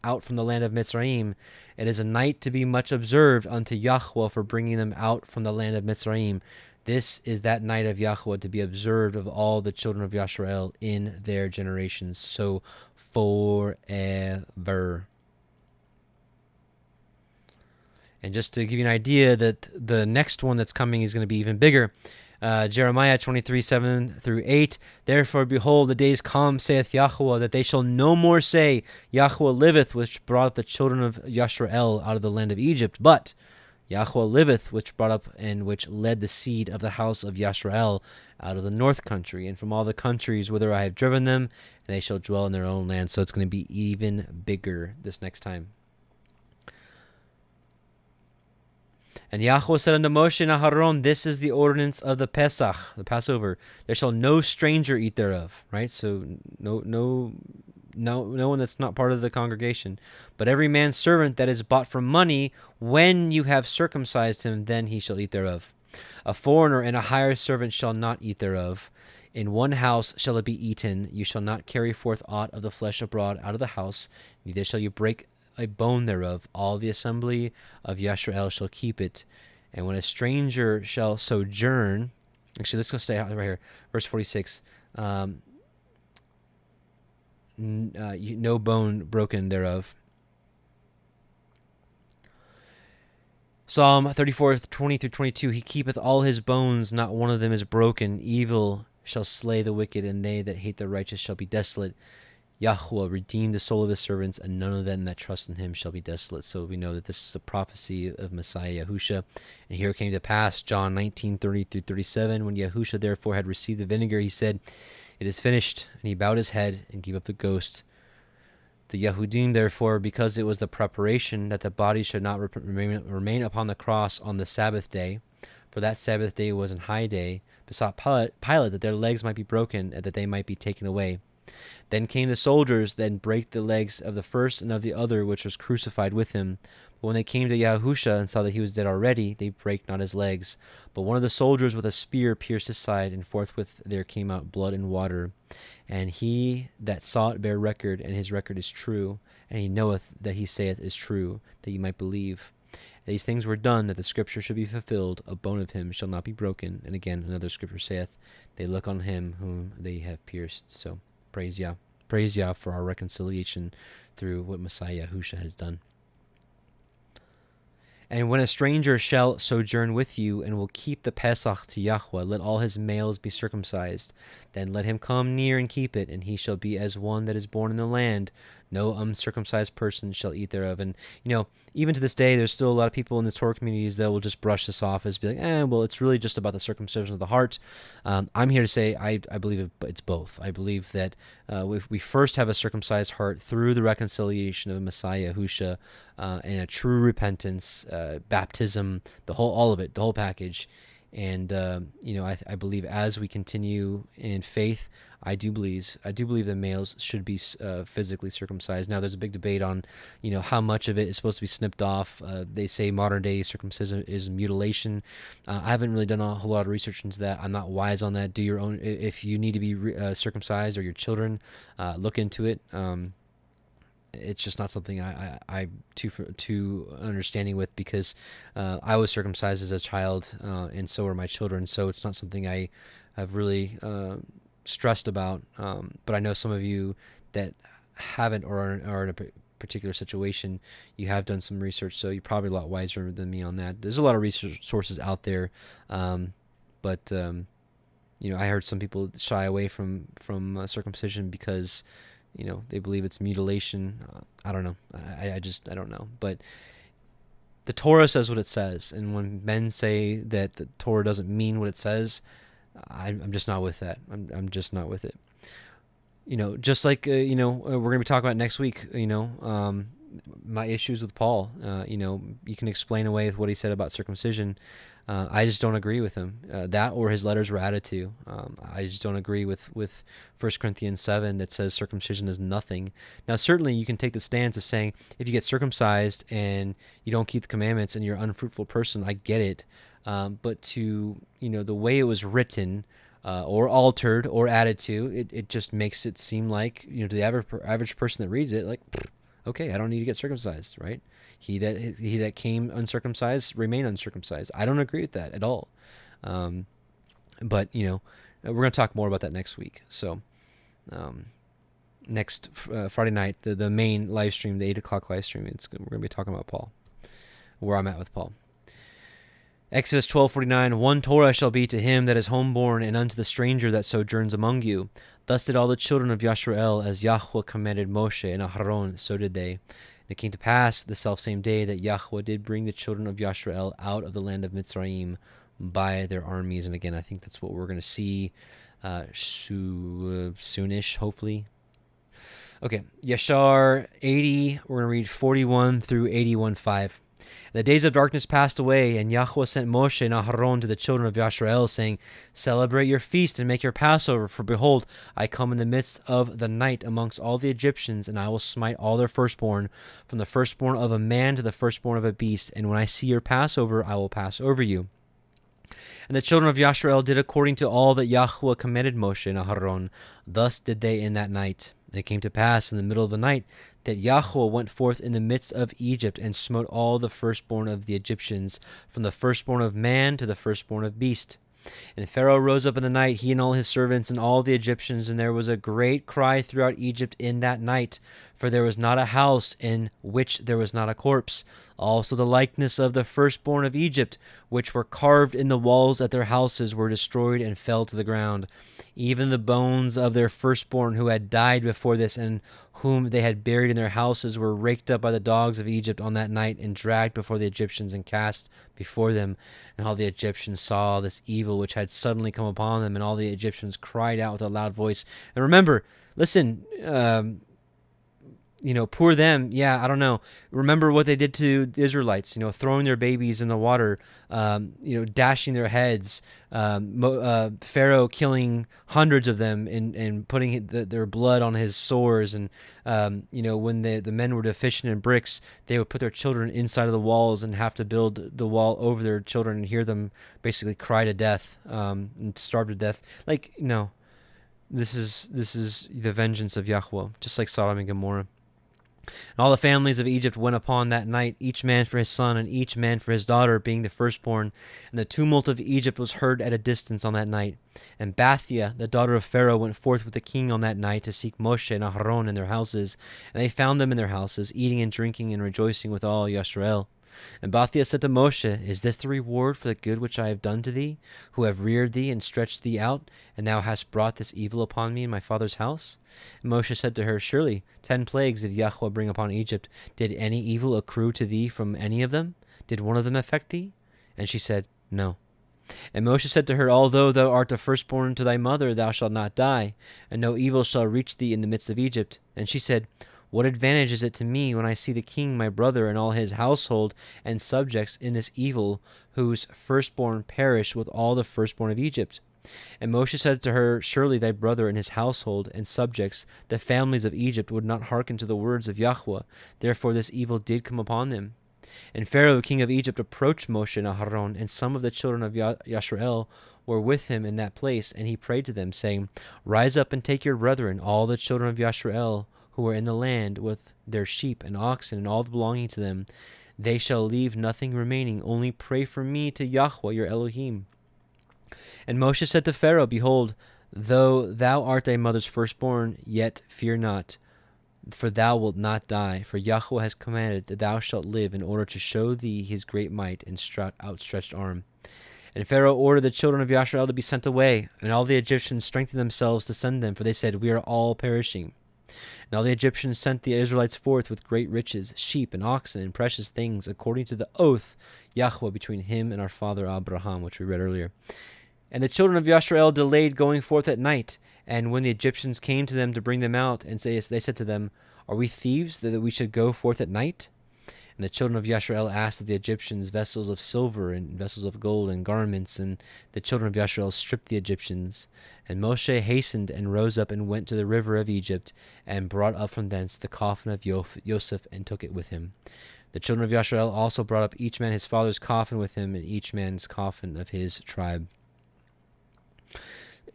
out from the land of Mitzrayim. It is a night to be much observed unto Yahuah for bringing them out from the land of Mitzrayim. This is that night of Yahuah to be observed of all the children of Yisrael in their generations. So forever. And just to give you an idea that the next one that's coming is going to be even bigger. Jeremiah 23:7-8. Therefore, behold, the days come, saith Yahuah, that they shall no more say, Yahuah liveth, which brought up the children of Yisrael out of the land of Egypt, but Yahuah liveth, which brought up and which led the seed of the house of Yisrael out of the north country, and from all the countries whither I have driven them, and they shall dwell in their own land. So it's going to be even bigger this next time. And Yahuah said unto Moshe and Aharon, this is the ordinance of the Pesach, the Passover. There shall no stranger eat thereof, right? So no one that's not part of the congregation. But every man's servant that is bought for money, when you have circumcised him, then he shall eat thereof. A foreigner and a hired servant shall not eat thereof. In one house shall it be eaten. You shall not carry forth aught of the flesh abroad out of the house, neither shall you break a bone thereof. All the assembly of Yisrael shall keep it. And when a stranger shall sojourn, actually, let's go stay right here. Verse 46. No bone broken thereof. Psalm 34:20-22. He keepeth all his bones, not one of them is broken. Evil shall slay the wicked, and they that hate the righteous shall be desolate. Yahuah redeemed the soul of his servants, and none of them that trust in him shall be desolate. So we know that this is a prophecy of Messiah Yahusha. And here it came to pass, John 19:30-37, when Yahusha therefore had received the vinegar, he said, it is finished. And he bowed his head and gave up the ghost. The Yehudim, therefore, because it was the preparation that the body should not remain upon the cross on the Sabbath day, for that Sabbath day was an high day, besought Pilate that their legs might be broken, and that they might be taken away. Then came the soldiers, then brake the legs of the first and of the other which was crucified with him. But when they came to Yahusha and saw that he was dead already, they brake not his legs. But one of the soldiers with a spear pierced his side, and forthwith there came out blood and water. And he that saw it bare record, and his record is true, and he knoweth that he saith is true, that ye might believe. These things were done, that the scripture should be fulfilled, a bone of him shall not be broken. And again another scripture saith, they look on him whom they have pierced. So praise Yah. Praise Yah for our reconciliation through what Messiah Yahusha has done. And when a stranger shall sojourn with you, and will keep the Pesach to Yahuah, let all his males be circumcised. Then let him come near and keep it, and he shall be as one that is born in the land. No uncircumcised person shall eat thereof. And, even to this day, there's still a lot of people in the Torah communities that will just brush this off as be like, well, it's really just about the circumcision of the heart. I'm here to say I believe it's both. I believe that we first have a circumcised heart through the reconciliation of Messiah Yahusha and a true repentance, baptism, all of it, the whole package. And I believe as we continue in faith, I do believe that males should be physically circumcised. Now, there's a big debate on how much of it is supposed to be snipped off. They say modern day circumcision is mutilation. I haven't really done a whole lot of research into that. I'm not wise on that. Do your own. If you need to be circumcised, or your children, look into it. It's just not something I'm too understanding with, because I was circumcised as a child, and so were my children. So it's not something I have really stressed about. But I know some of you that haven't, or are in a particular situation, you have done some research, so you're probably a lot wiser than me on that. There's a lot of research sources out there, but I heard some people shy away from circumcision because they believe it's mutilation. I don't know. I don't know. But the Torah says what it says. And when men say that the Torah doesn't mean what it says, I'm just not with that. I'm just not with it. Just like, we're going to be talking about next week, my issues with Paul. You can explain away with what he said about circumcision. I just don't agree with him. That or his letters were added to. I just don't agree with 1 Corinthians 7 that says circumcision is nothing. Now, certainly you can take the stance of saying if you get circumcised and you don't keep the commandments and you're an unfruitful person, I get it. But to, the way it was written or altered or added to, it just makes it seem like, to the average person that reads it, like, okay, I don't need to get circumcised, right? He that came uncircumcised remain uncircumcised. I don't agree with that at all. But we're going to talk more about that next week. So next Friday night, the main live stream, the 8 o'clock live stream, we're going to be talking about Paul, where I'm at with Paul. Exodus 12:49, one Torah shall be to him that is homeborn, and unto the stranger that sojourns among you. Thus did all the children of Yisrael, as Yahuah commanded Moshe and Aharon, so did they. And it came to pass the selfsame day that Yahuah did bring the children of Yisrael out of the land of Mitzrayim by their armies. And again, I think that's what we're going to see soonish, hopefully. Okay, Yashar 80, we're going to read 41 through 81:5. The days of darkness passed away, and Yahuah sent Moshe and Aharon to the children of Yisrael, saying, celebrate your feast and make your Passover, for behold, I come in the midst of the night amongst all the Egyptians, and I will smite all their firstborn, from the firstborn of a man to the firstborn of a beast. And when I see your Passover, I will pass over you. And the children of Yisrael did according to all that Yahuah commanded Moshe and Aharon. Thus did they in that night. And it came to pass in the middle of the night that Yahuah went forth in the midst of Egypt, and smote all the firstborn of the Egyptians, from the firstborn of man to the firstborn of beast. And Pharaoh rose up in the night, he and all his servants and all the Egyptians, and there was a great cry throughout Egypt in that night, for there was not a house in which there was not a corpse. Also the likeness of the firstborn of Egypt, which were carved in the walls at their houses, were destroyed and fell to the ground. Even the bones of their firstborn who had died before this, and whom they had buried in their houses, were raked up by the dogs of Egypt on that night, and dragged before the Egyptians, and cast before them. And all the Egyptians saw this evil which had suddenly come upon them, and all the Egyptians cried out with a loud voice. And remember, listen, poor them. Yeah, I don't know. Remember what they did to the Israelites, throwing their babies in the water, dashing their heads, Pharaoh killing hundreds of them and putting their blood on his sores. And, when the men were deficient in bricks, they would put their children inside of the walls and have to build the wall over their children and hear them basically cry to death, and starve to death. Like, no, this is the vengeance of Yahuah, just like Sodom and Gomorrah. And all the families of Egypt went upon that night, each man for his son, and each man for his daughter, being the firstborn. And the tumult of Egypt was heard at a distance on that night. And Bathia, the daughter of Pharaoh, went forth with the king on that night to seek Moshe and Aharon in their houses. And they found them in their houses, eating and drinking and rejoicing with all Yisrael. And Bathia said to Moshe, Is this the reward for the good which I have done to thee, who have reared thee and stretched thee out, and thou hast brought this evil upon me in my father's house? And Moshe said to her, Surely 10 plagues did Yahuah bring upon Egypt. Did any evil accrue to thee from any of them? Did one of them affect thee? And she said, No. And Moshe said to her, Although thou art the firstborn to thy mother, thou shalt not die, and no evil shall reach thee in the midst of Egypt. And she said, What advantage is it to me when I see the king my brother and all his household and subjects in this evil, whose firstborn perish with all the firstborn of Egypt? And Moshe said to her, Surely thy brother and his household and subjects, the families of Egypt, would not hearken to the words of Yahuah. Therefore this evil did come upon them. And Pharaoh, the king of Egypt, approached Moshe and Aharon, and some of the children of Yisrael were with him in that place, and he prayed to them, saying, Rise up and take your brethren, all the children of Yisrael, who are in the land, with their sheep and oxen and all belonging to them. They shall leave nothing remaining. Only pray for me to Yahuah your Elohim. And Moshe said to Pharaoh, Behold, though thou art thy mother's firstborn, yet fear not, for thou wilt not die. For Yahuah has commanded that thou shalt live, in order to show thee his great might and outstretched arm. And Pharaoh ordered the children of Yisrael to be sent away, and all the Egyptians strengthened themselves to send them, for they said, We are all perishing. And all the Egyptians sent the Israelites forth with great riches, sheep and oxen and precious things, according to the oath Yahuah between him and our father Abraham, which we read earlier. And the children of Yisrael delayed going forth at night. And when the Egyptians came to them to bring them out, and they said to them, Are we thieves that we should go forth at night? And the children of Yisrael asked of the Egyptians vessels of silver and vessels of gold and garments, and the children of Yisrael stripped the Egyptians. And Moshe hastened and rose up and went to the river of Egypt, and brought up from thence the coffin of Joseph, and took it with him. The children of Yisrael also brought up each man his father's coffin with him, and each man's coffin of his tribe.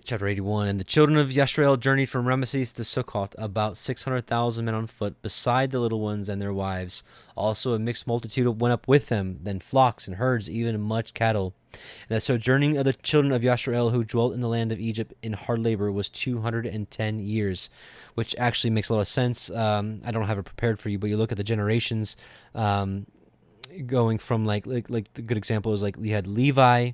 Chapter 81. And the children of Yisrael journeyed from Ramesses to Sukkot, about 600,000 men on foot, beside the little ones and their wives. Also a mixed multitude went up with them, then flocks and herds, even much cattle. And the sojourning of the children of Yisrael who dwelt in the land of Egypt in hard labor was 210 years, which actually makes a lot of sense. I don't have it prepared for you, but you look at the generations, going from like the good example is like you had Levi,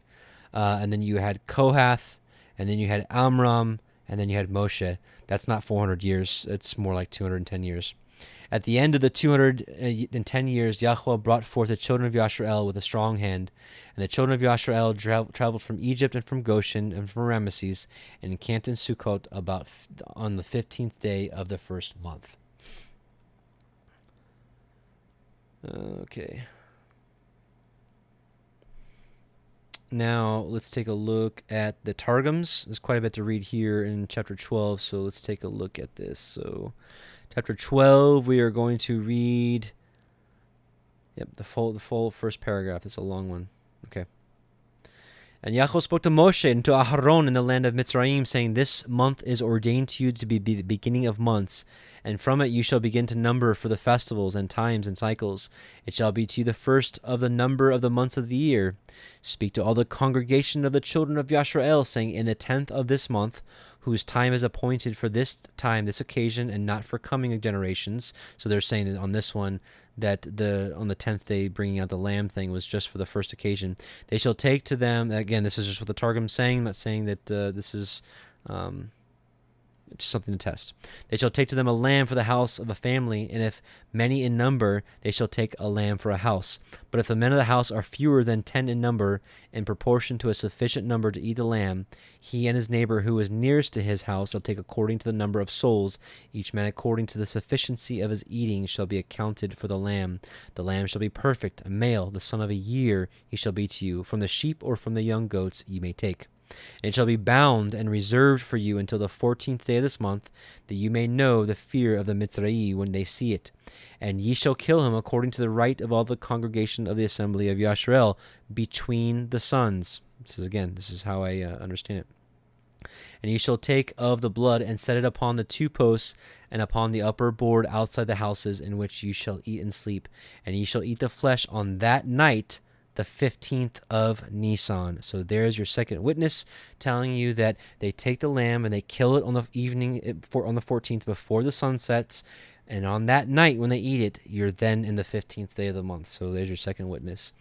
and then you had Kohath, and then you had Amram, and then you had Moshe. That's not 400 years. It's more like 210 years. At the end of the 210 years, Yahuah brought forth the children of Yisrael with a strong hand. And the children of Yisrael traveled from Egypt and from Goshen and from Ramesses, and encamped in Sukkot on the 15th day of the first month. Okay. Now, let's take a look at the Targums. There's quite a bit to read here in chapter 12, so let's take a look at this. So, chapter 12, we are going to read the full first paragraph. It's a long one. Okay. And Yahuah spoke to Moshe and to Aharon in the land of Mitzrayim, saying, This month is ordained to you to be the beginning of months, and from it you shall begin to number for the festivals and times and cycles. It shall be to you the first of the number of the months of the year. Speak to all the congregation of the children of Yisrael, saying, In the 10th of this month, whose time is appointed for this time, this occasion, and not for coming generations. So they're saying that on this one, that on the 10th day bringing out the lamb thing was just for the first occasion. They shall take to them, again, this is just what the Targum's saying. I'm not saying that this is Just something to test. They shall take to them a lamb for the house of a family, and if many in number, they shall take a lamb for a house. But if the men of the house are fewer than 10 in number, in proportion to a sufficient number to eat the lamb, he and his neighbor who is nearest to his house shall take according to the number of souls. Each man according to the sufficiency of his eating shall be accounted for the lamb. The lamb shall be perfect, a male, the son of a year he shall be to you. From the sheep or from the young goats ye may take. And it shall be bound and reserved for you until the 14th day of this month, that you may know the fear of the Mitzrayim when they see it. And ye shall kill him according to the right of all the congregation of the assembly of Yisrael between the sons. This is how I understand it. And ye shall take of the blood and set it upon the 2 posts and upon the upper board outside the houses in which you shall eat and sleep. And ye shall eat the flesh on that night, the 15th of Nisan. So there's your second witness telling you that they take the lamb and they kill it on the evening on the 14th before the sun sets, and on that night when they eat it, you're then in the 15th day of the month. So there's your second witness.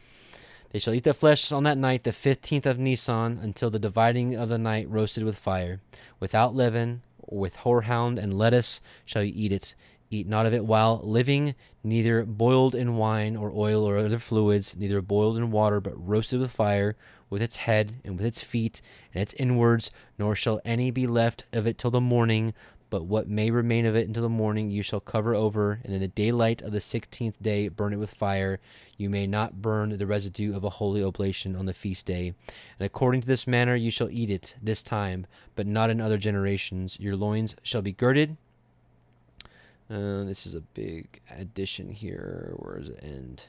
They shall eat the flesh on that night, the 15th of Nisan, until the dividing of the night, roasted with fire, without leaven, with horehound and lettuce shall you eat it. Eat not of it while living, neither boiled in wine or oil or other fluids, neither boiled in water, but roasted with fire, with its head and with its feet and its inwards, nor shall any be left of it till the morning. But what may remain of it until the morning you shall cover over, and in the daylight of the 16th day burn it with fire. You may not burn the residue of a holy oblation on the feast day. And according to this manner you shall eat it this time, but not in other generations. Your loins shall be girded. This is a big addition here. Where does it end?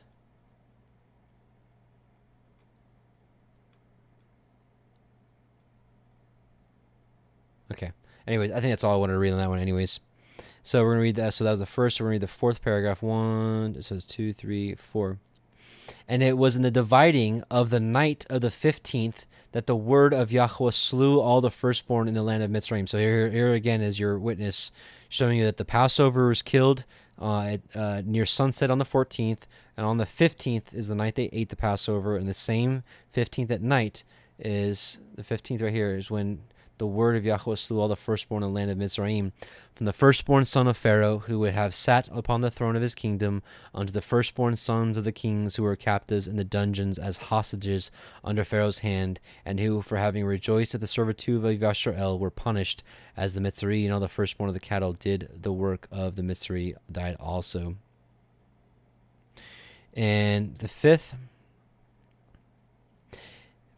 Okay. Anyways, I think that's all I wanted to read on that one anyways. So we're going to read that. So that was the first. So we're going to read the 4th paragraph. 1, it says 2, 3, 4. And it was in the dividing of the night of the 15th that the word of Yahuah slew all the firstborn in the land of Mitzrayim. So here again is your witness showing you that the Passover was killed near sunset on the 14th, and on the 15th is the night they ate the Passover, and the same 15th at night is the 15th right here is when the word of Yahuah slew all the firstborn in the land of Mitzrayim, from the firstborn son of Pharaoh, who would have sat upon the throne of his kingdom, unto the firstborn sons of the kings who were captives in the dungeons as hostages under Pharaoh's hand, and who, for having rejoiced at the servitude of Yisrael, were punished, as the Mitzri and all the firstborn of the cattle did the work of the Mitzri, died also. And the 5th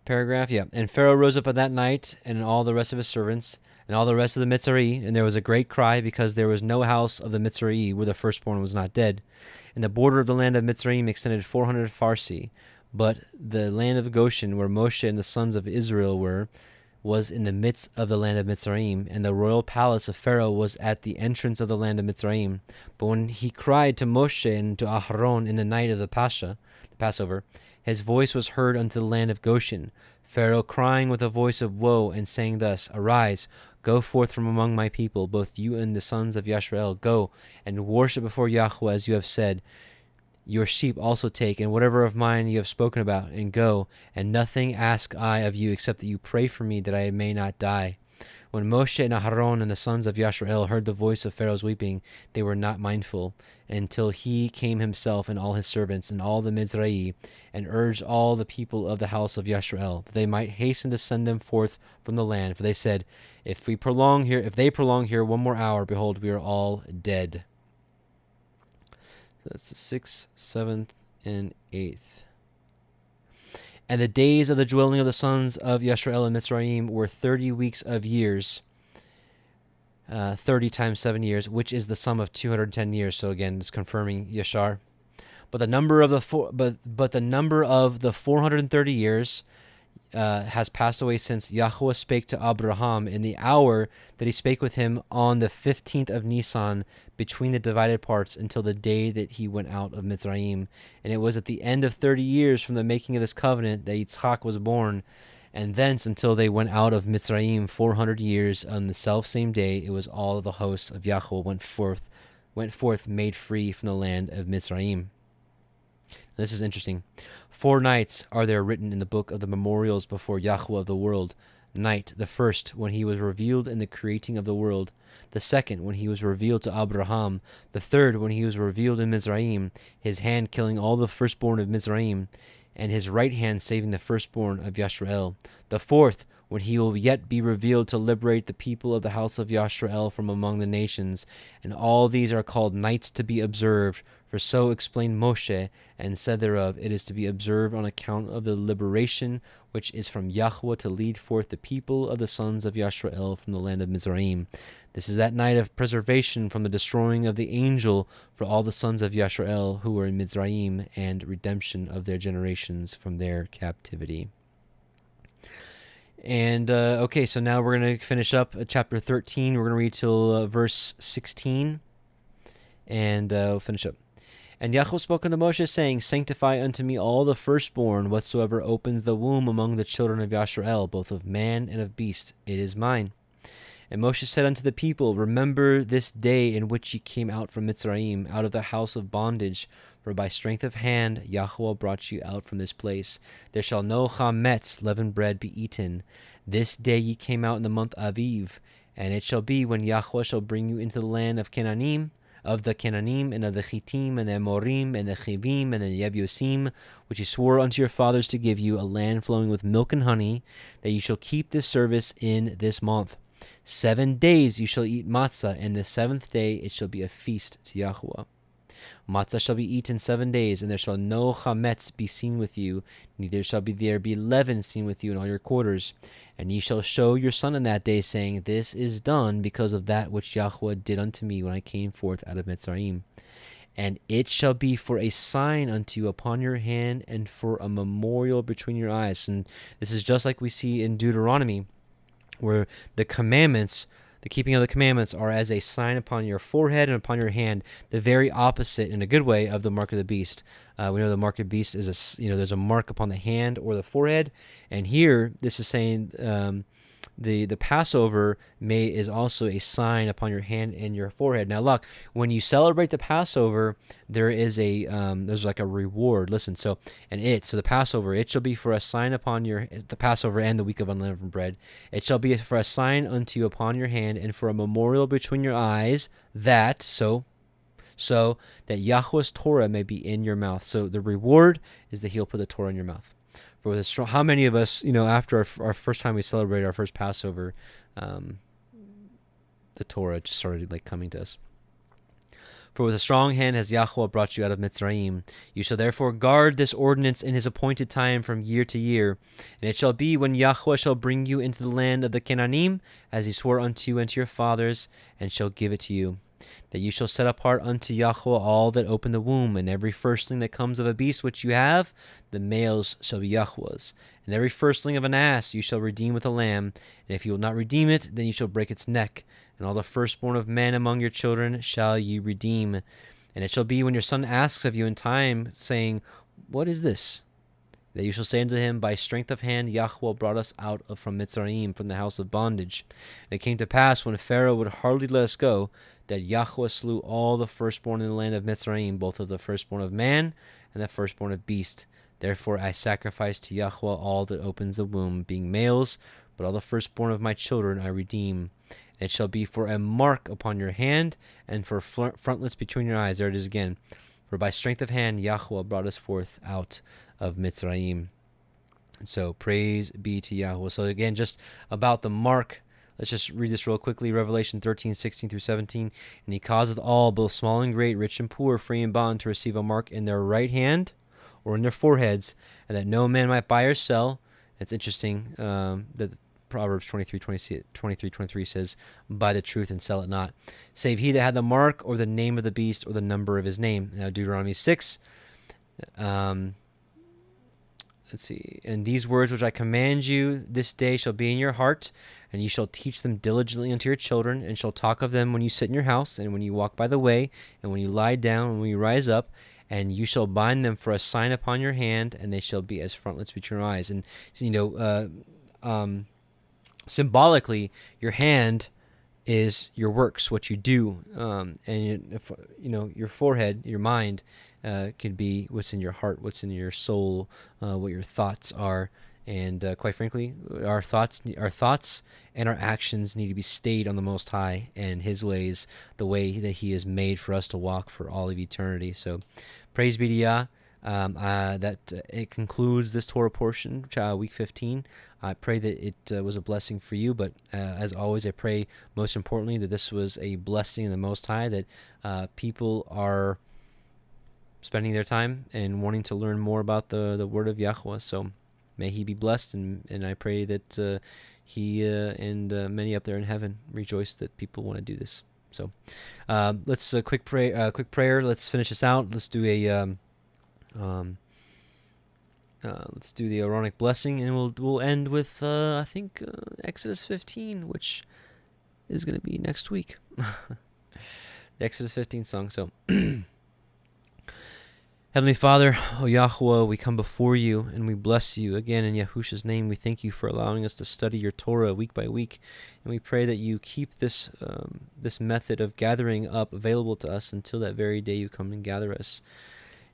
paragraph, and Pharaoh rose up at that night, and all the rest of his servants, and all the rest of the Mitzri, and there was a great cry, because there was no house of the Mitzri where the firstborn was not dead. And the border of the land of Mitzrayim extended 400 farsi, but the land of Goshen, where Moshe and the sons of Israel were, was in the midst of the land of Mitzrayim, and the royal palace of Pharaoh was at the entrance of the land of Mitzrayim. But when he cried to Moshe and to Aharon in the night of the Passover, his voice was heard unto the land of Goshen, Pharaoh crying with a voice of woe, and saying thus, Arise, go forth from among my people, both you and the sons of Yisrael, go, and worship before Yahuah as you have said. Your sheep also take, and whatever of mine you have spoken about, and go, and nothing ask I of you, except that you pray for me, that I may not die. When Moshe and Aharon and the sons of Yisrael heard the voice of Pharaoh's weeping, they were not mindful, until he came himself and all his servants and all the Mizrahi, and urged all the people of the house of Yisrael, that they might hasten to send them forth from the land. For they said, if they prolong here 1 more hour, behold, we are all dead. So that's the 6th, 7th, and 8th. And the days of the dwelling of the sons of Yisrael in Mitzrayim were 30 weeks of years, 30 times 7 years, which is the sum of 210 years. So again, it's confirming Yashar. But the number of the 430 years has passed away since Yahuah spake to Abraham in the hour that he spake with him on the 15th of Nisan between the divided parts, until the day that he went out of Mitzrayim. And it was at the end of 30 years from the making of this covenant that Yitzchak was born, and thence until they went out of Mitzrayim 400 years. On the selfsame day it was all the hosts of Yahuah went forth made free from the land of Mitzrayim. This is interesting. 4 nights are there written in the book of the memorials before Yahuah of the world. night, the first, when he was revealed in the creating of the world, the second, when he was revealed to Abraham, the third, when he was revealed in Mizraim, his hand killing all the firstborn of Mizraim, and his right hand saving the firstborn of Yisrael, the fourth, when he will yet be revealed to liberate the people of the house of Yisrael from among the nations. And all these are called nights to be observed, for so explained Moshe, and said thereof, it is to be observed on account of the liberation which is from Yahuah to lead forth the people of the sons of Yisrael from the land of Mizraim. This is that night of preservation from the destroying of the angel for all the sons of Yisrael who were in Mizraim, and redemption of their generations from their captivity. And, okay, so now we're going to finish up chapter 13. We're going to read till verse 16, and we'll finish up. And Yahuah spoke unto Moshe, saying, Sanctify unto me all the firstborn, whatsoever opens the womb among the children of Yisrael, both of man and of beast, it is mine. And Moshe said unto the people, Remember this day in which ye came out from Mitzrayim, out of the house of bondage, for by strength of hand Yahuah brought you out from this place. There shall no chametz, leavened bread, be eaten. This day ye came out in the month Aviv. And it shall be, when Yahuah shall bring you into the land of Canaanim, of the Canaanim, and of the Chittim, and the Amorim, and the Chivim, and the Yebusim, which he swore unto your fathers to give you, a land flowing with milk and honey, that ye shall keep this service in this month. 7 days you shall eat matzah, and the 7th day it shall be a feast to Yahuah. Matzah shall be eaten 7 days, and there shall no chametz be seen with you, neither shall there be leaven seen with you in all your quarters. And ye shall show your son in that day, saying, This is done because of that which Yahuah did unto me when I came forth out of Mitzrayim. And it shall be for a sign unto you upon your hand, and for a memorial between your eyes. And this is just like we see in Deuteronomy, where the commandments, the keeping of the commandments, are as a sign upon your forehead and upon your hand, the very opposite, in a good way, of the mark of the beast. We know the mark of the beast is there's a mark upon the hand or the forehead, and here this is saying the Passover is also a sign upon your hand and your forehead. Now look, when you celebrate the Passover, there is there's like a reward. Listen, so the Passover, it shall be for a sign upon the Passover and the week of unleavened bread. It shall be for a sign unto you upon your hand, and for a memorial between your eyes, that that Yahuah's Torah may be in your mouth. So the reward is that he'll put the Torah in your mouth. For the strong, how many of us, after our first time we celebrated our first Passover, the Torah just started coming to us. For with a strong hand has Yahuah brought you out of Mitzrayim. You shall therefore guard this ordinance in his appointed time from year to year. And it shall be, when Yahuah shall bring you into the land of the Canaanim, as he swore unto you and to your fathers, and shall give it to you, that you shall set apart unto Yahuah all that open the womb, and every firstling that comes of a beast which you have, the males shall be Yahuah's. And every firstling of an ass you shall redeem with a lamb, and if you will not redeem it, then you shall break its neck. And all the firstborn of men among your children shall ye redeem. And it shall be, when your son asks of you in time, saying, What is this? That you shall say unto him, By strength of hand Yahuah brought us out from Mitzrayim, from the house of bondage. And it came to pass, when Pharaoh would hardly let us go, that Yahuah slew all the firstborn in the land of Mitzrayim, both of the firstborn of man and the firstborn of beast. Therefore I sacrifice to Yahuah all that opens the womb, being males, but all the firstborn of my children I redeem. And it shall be for a mark upon your hand, and for frontlets between your eyes. There it is again. For by strength of hand Yahuah brought us forth out of Mitzrayim. And so praise be to Yahuah. So again, just about the mark, let's just read this real quickly. Revelation 13:16 through 17. And he causeth all, both small and great, rich and poor, free and bond, to receive a mark in their right hand or in their foreheads, and that no man might buy or sell. It's interesting that Proverbs 23:23 says, Buy the truth and sell it not, save he that had the mark or the name of the beast or the number of his name. Now Deuteronomy 6. Let's see. And these words which I command you this day shall be in your heart, and you shall teach them diligently unto your children, and shall talk of them when you sit in your house, and when you walk by the way, and when you lie down, and when you rise up. And you shall bind them for a sign upon your hand, and they shall be as frontlets between your eyes. And symbolically, your hand is your works, what you do, and your forehead, your mind, could be what's in your heart, what's in your soul, what your thoughts are, And quite frankly, our thoughts and our actions need to be stayed on the Most High and His ways, the way that He has made for us to walk for all of eternity. So, praise be to Yah. It concludes this Torah portion, week 15. I pray that it was a blessing for you, but as always, I pray most importantly that this was a blessing of the Most High, that people are spending their time and wanting to learn more about the Word of Yahuah. So may He be blessed, and I pray that He and many up there in heaven rejoice that people want to do this. So let's quick prayer. Let's finish this out. Let's do a let's do the Aaronic blessing, and we'll end with I think Exodus 15, which is going to be next week. The Exodus 15 song. So, Heavenly Father, O Yahuah, we come before you and we bless you again in Yahusha's name. We thank you for allowing us to study your Torah week by week, and we pray that you keep this this method of gathering up available to us until that very day you come and gather us.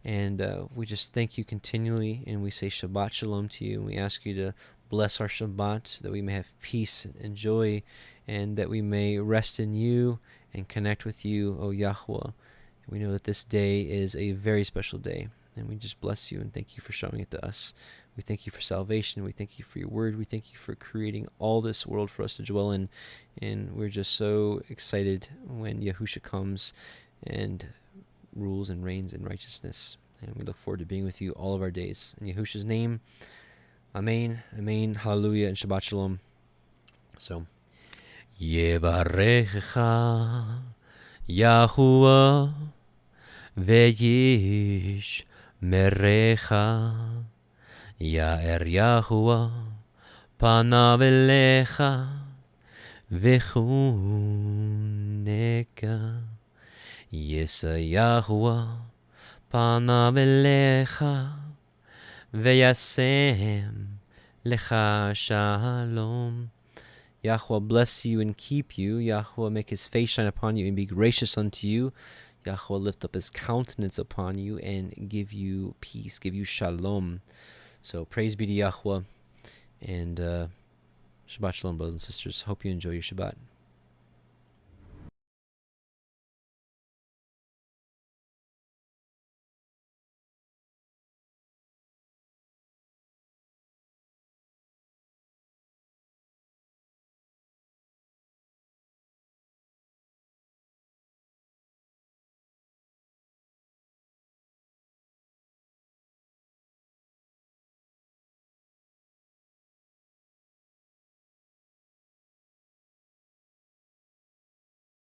And we just thank you continually, and we say Shabbat Shalom to you, and we ask you to bless our Shabbat, that we may have peace and joy, and that we may rest in you and connect with you, O Yahuah. We know that this day is a very special day, and we just bless you and thank you for showing it to us. We thank you for salvation. We thank you for your word. We thank you for creating all this world for us to dwell in, and we're just so excited when Yahusha comes and rules and reigns in righteousness. And we look forward to being with you all of our days. In Yahusha's name, Amen, Amen, Hallelujah, and Shabbat Shalom. So, Yevarecha Yahuah Veyish Merecha Ya'er Yahuah Panav Elecha Vechuneka Yisa Yahuah Panav Elecha Veyasem Lecha Shalom. Yahuah bless you and keep you. Yahuah make his face shine upon you and be gracious unto you. Yahuah lift up his countenance upon you and give you peace, give you shalom. So praise be to Yahuah, and Shabbat Shalom, brothers and sisters. Hope you enjoy your Shabbat.